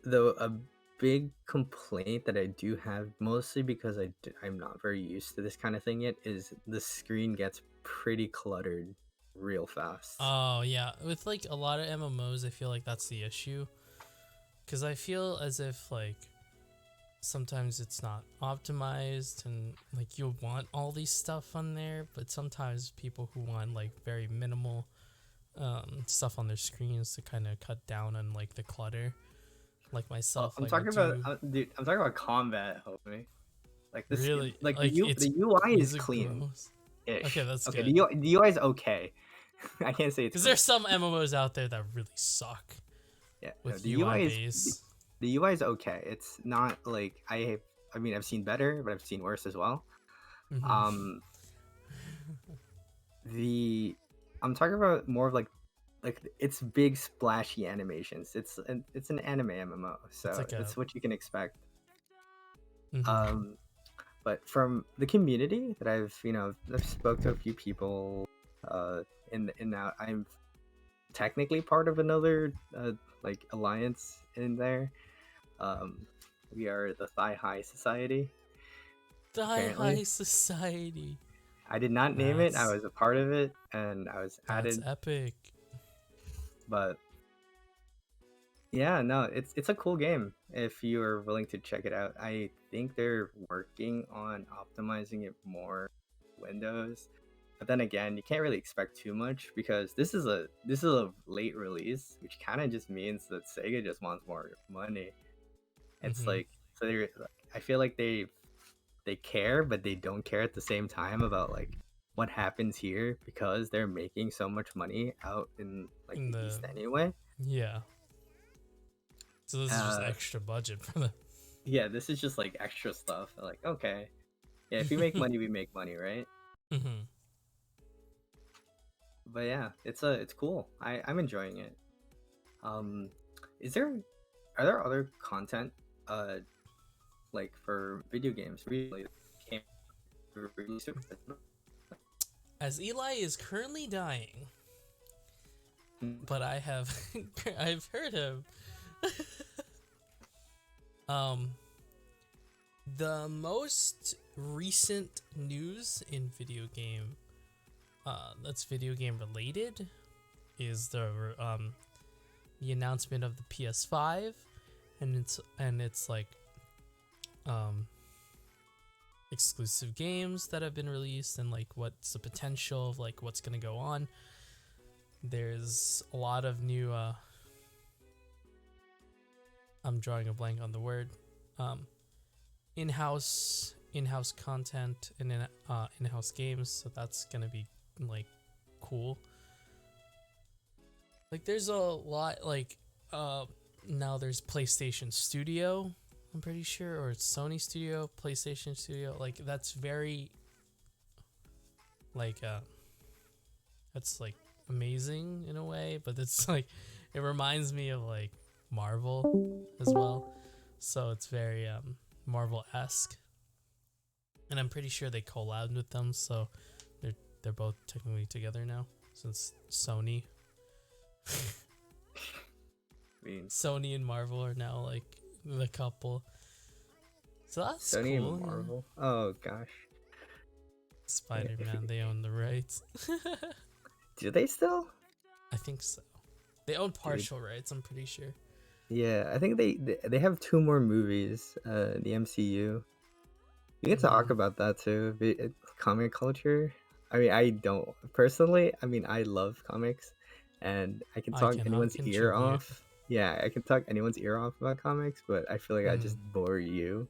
Though a big complaint that I do have, mostly because I'm not very used to this kind of thing yet, is the screen gets pretty cluttered real fast. Oh, yeah. With, like, a lot of MMOs, I feel like that's the issue. Because I feel as if, like, sometimes it's not optimized and, like, you want all these stuff on there, but sometimes people who want, like, very minimal stuff on their screens to kind of cut down on, like, the clutter. Like myself, I'm like, I talking about, do dude. I'm talking about combat, homie. Like this, really, like like, the it's, UI is is it clean gross? Okay, ish. that's Okay, good. the UI is okay. I can't say it's Because clean. there's some MMOs out there that really suck Yeah, no, with UI base. the UI is okay. It's not like I mean, I've seen better, but I've seen worse as well. Um, the I'm talking about more of like it's big splashy animations. It's an anime MMO, It's so like a it's what you can expect. But from the community that I've spoke to a few people in that I'm technically part of another like alliance in there. Um, we are the Thigh High Society. Die Apparently, High Society. I did not name it. I That's was a part of it, and I was that's added. epic. But yeah, no, it's a cool game if you are willing to check it out. I think they're working on optimizing it more Windows. But then again, you can't really expect too much because this is a late release, which kind of just means that Sega just wants more money. It's like so they're like, I feel like they care, but they don't care at the same time about like what happens here because they're making so much money out in like In the the East anyway. yeah. So this is just Uh, extra budget for them. yeah, this is just like extra stuff. Like, okay, yeah, if we make money, we make money, right? but yeah, it's cool. I'm enjoying it. Um, is there are there other content like for video games recently that came released? As Eli is currently dying, but I have I've heard him. The most recent news in video game that's video game related is the announcement of the PS5, and it's like exclusive games that have been released, and like what's the potential of like what's gonna go on. There's a lot of new I'm drawing a blank on the word, in-house content and in-house games, so that's gonna be like cool. Like there's a lot, like now there's PlayStation Studio, I'm pretty sure, or it's Sony Studio, PlayStation Studio. Like that's very like that's like amazing in a way, but it's like it reminds me of like Marvel as well, so it's very Marvel-esque, and I'm pretty sure they collabed with them, so they're both technically together now since Sony. Sony and Marvel are now like the couple, so that's Sony cool. and Marvel. Yeah. Oh gosh, Spider-Man, they own the rights. Do they still? I think so. They own partial rights, I'm pretty sure. Yeah, I think they have 2 more movies, the MCU. We can talk about that too. Comic culture. I mean, I don't personally. I mean, I love comics, and I can talk anyone's ear off. Yeah, I can talk anyone's ear off about comics, but I feel like I just bore you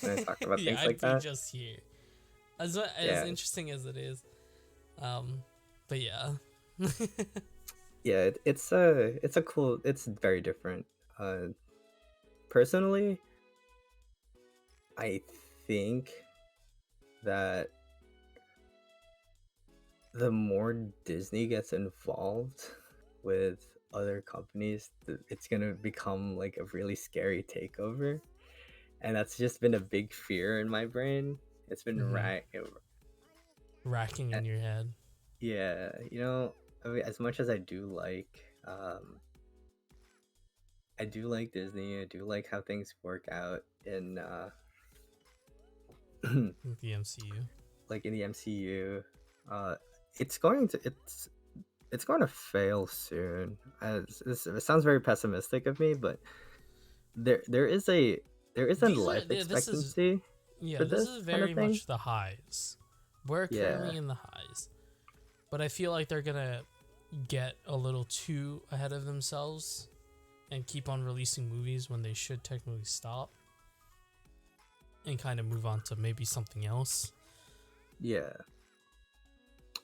when I talk about things like that. Yeah, I'd be just here. As interesting as it is, but yeah. Yeah, it's a cool. It's very different. Personally, I think that the more Disney gets involved with other companies, it's gonna become like a really scary takeover, and that's just been a big fear in my brain. It's been racking in your head. Yeah, you know, I mean, as much as I do like Disney. I do like how things work out in the MCU. Like in the MCU, it's going to fail soon. It sounds very pessimistic of me, but there is a life expectancy. This is very much the highs. We're currently in the highs, but I feel like they're gonna get a little too ahead of themselves and keep on releasing movies when they should technically stop and kind of move on to maybe something else. Yeah.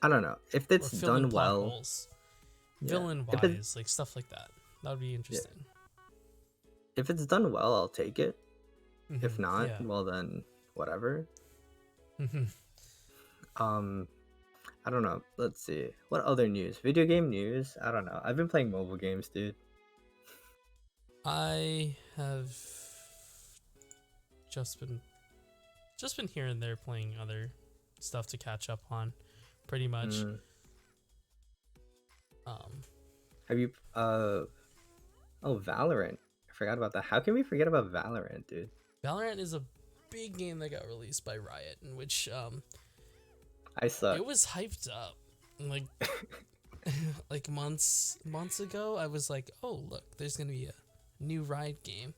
I don't know. If it's done well. Villain-wise, like stuff like that. That would be interesting. Yeah. If it's done well, I'll take it. If not, well then, whatever. I don't know. Let's see. What other news? Video game news? I don't know. I've been playing mobile games, dude. I have just been here and there playing other stuff to catch up on, pretty much. Have you Valorant? I forgot about that. How can we forget about Valorant, dude? Valorant is a big game that got released by Riot, in which I suck. It was hyped up like like months ago. I was like, oh look, there's gonna be a new Riot game,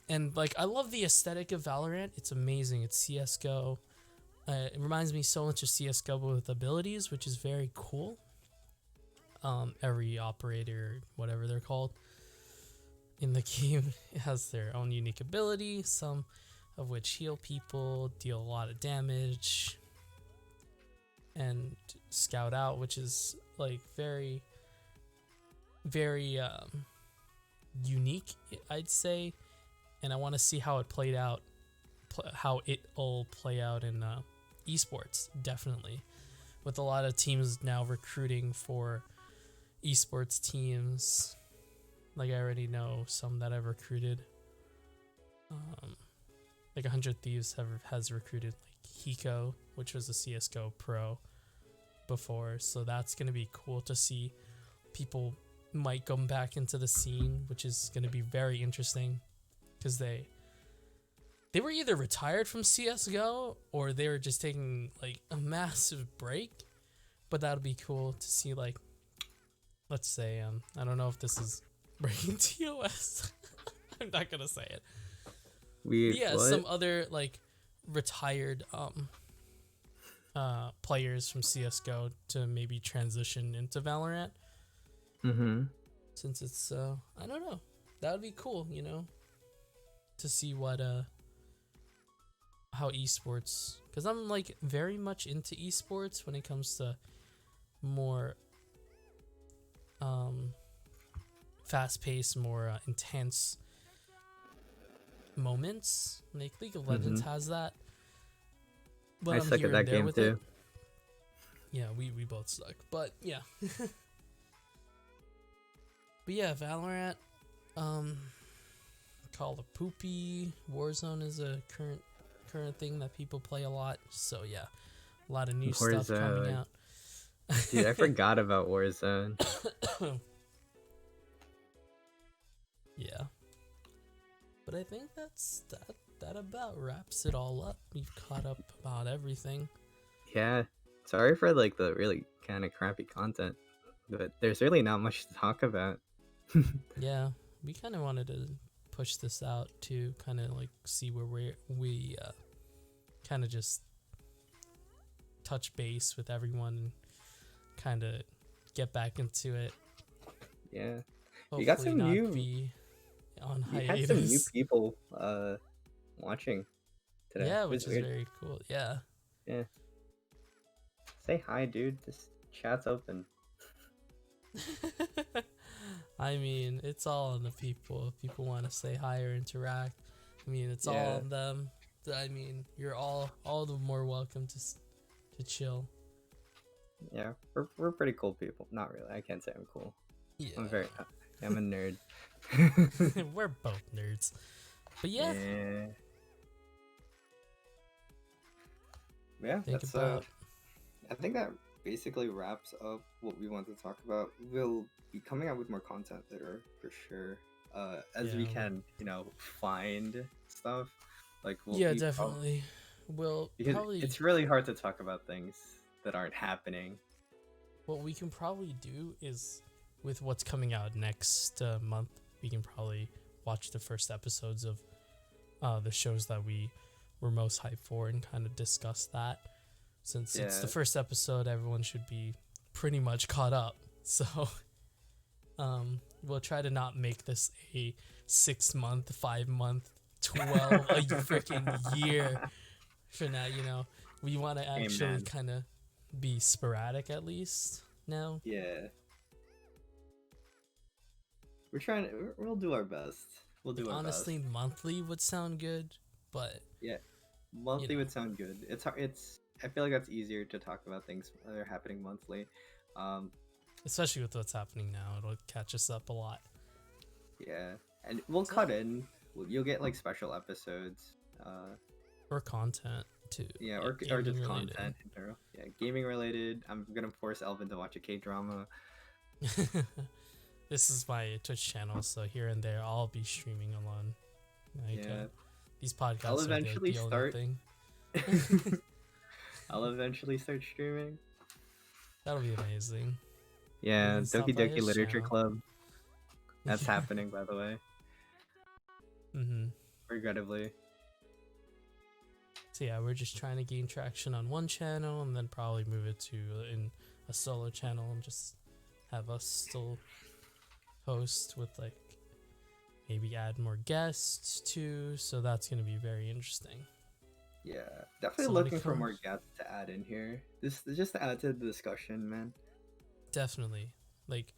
and like I love the aesthetic of Valorant. It's amazing. It's CS:GO. It reminds me so much of CS:GO with abilities, which is very cool. Every operator, whatever they're called in the game, has their own unique ability, some of which heal people, deal a lot of damage, and scout out, which is like very unique, I'd say. And I want to see how it played out, how it'll play out in esports, definitely. with a lot of teams now recruiting for esports teams. Like, I already know some that I've recruited. Like 100 Thieves has recruited like Hiko, which was a CSGO pro before. So that's going to be cool to see. People might come back into the scene, which is going to be very interesting because they were either retired from CSGO or they were just taking like a massive break. But that'll be cool to see, like, let's say, I don't know if this is breaking TOS. I'm not going to say it. Weird. But yeah, what? some other like retired players from CSGO to maybe transition into Valorant. Mm-hmm. Since it's I don't know. That would be cool, you know, to see what how esports, because I'm like very much into esports when it comes to more fast-paced, more intense moments. Like League of Legends has that. But I I'm suck here at that and there game with too. it. Yeah, we both suck. But yeah. But yeah, Valorant, Call of Poopy, Warzone is a current thing that people play a lot. So yeah, a lot of new stuff coming out. Dude, I forgot about Warzone. Yeah. But I think that about wraps it all up. We've caught up about everything. Yeah. Sorry for like the really kind of crappy content, but there's really not much to talk about. Yeah, we kind of wanted to push this out to kind of like see where we kind of just touch base with everyone and kind of get back into it. Yeah. Hopefully You got some not new. be on You hiatus. had some new people watching today. Yeah, It was which is weird. very cool. Yeah. Yeah. Say hi, dude. This chat's open. I mean, it's all on the people. If people want to say hi or interact, I mean, it's all on them. I mean, you're all the more welcome to chill. Yeah, we're pretty cool people. Not really. I can't say I'm cool. Yeah. I'm a nerd. We're both nerds. But yeah. Yeah, that's I think that basically wraps up what we want to talk about. We'll be coming out with more content later for sure. As we can, find stuff. Like Definitely. We'll probably. It's really hard to talk about things that aren't happening. What we can probably do is, with what's coming out next month, we can probably watch the first episodes of the shows that we were most hyped for and kind of discuss that. Since it's the first episode, everyone should be pretty much caught up. So we'll try to not make this a 6 month, 5 month, 12 a freaking year for now. We want to actually kind of be sporadic at least now. Yeah. We'll do our best. We'll do our best. Honestly, monthly would sound good, but yeah, monthly would sound good. I feel like that's easier to talk about things that are happening monthly. Especially with what's happening now, it'll catch us up a lot. Yeah, and we'll cut in. You'll get like special episodes. Or content too. Yeah, or just related content in general. Yeah, gaming related. I'm gonna force Elvin to watch a K-drama. This is my Twitch channel, so here and there I'll be streaming alone. These podcasts I'll eventually are start. Thing. I'll eventually start streaming. That'll be amazing. Yeah, Doki Doki Literature Club. That's happening, by the way. Regrettably. So yeah, we're just trying to gain traction on one channel and then probably move it to in a solo channel and just have us still host with like maybe add more guests too. So that's gonna be very interesting. Yeah, definitely looking for more guests to add in here. This just to add to the discussion, man. Definitely. Like,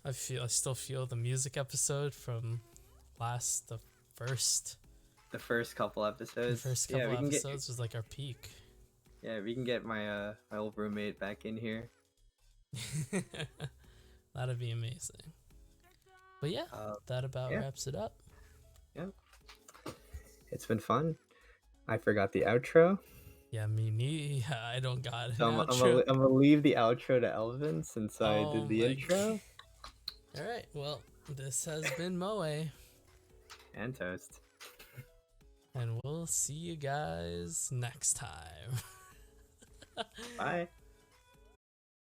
I still feel the music episode from the first couple episodes. The first couple episodes was like our peak. Yeah, we can get my old roommate back in here. That'd be amazing. But yeah, Uh, that about yeah, wraps it up. yeah. It's been fun. I forgot the outro, Yeah, yeah, I don't got an so outro. I'm gonna leave the outro to Elvin since I Oh did the my. intro. All right. Well, this has been Moe, And Toast. and we'll see you guys next time. Bye.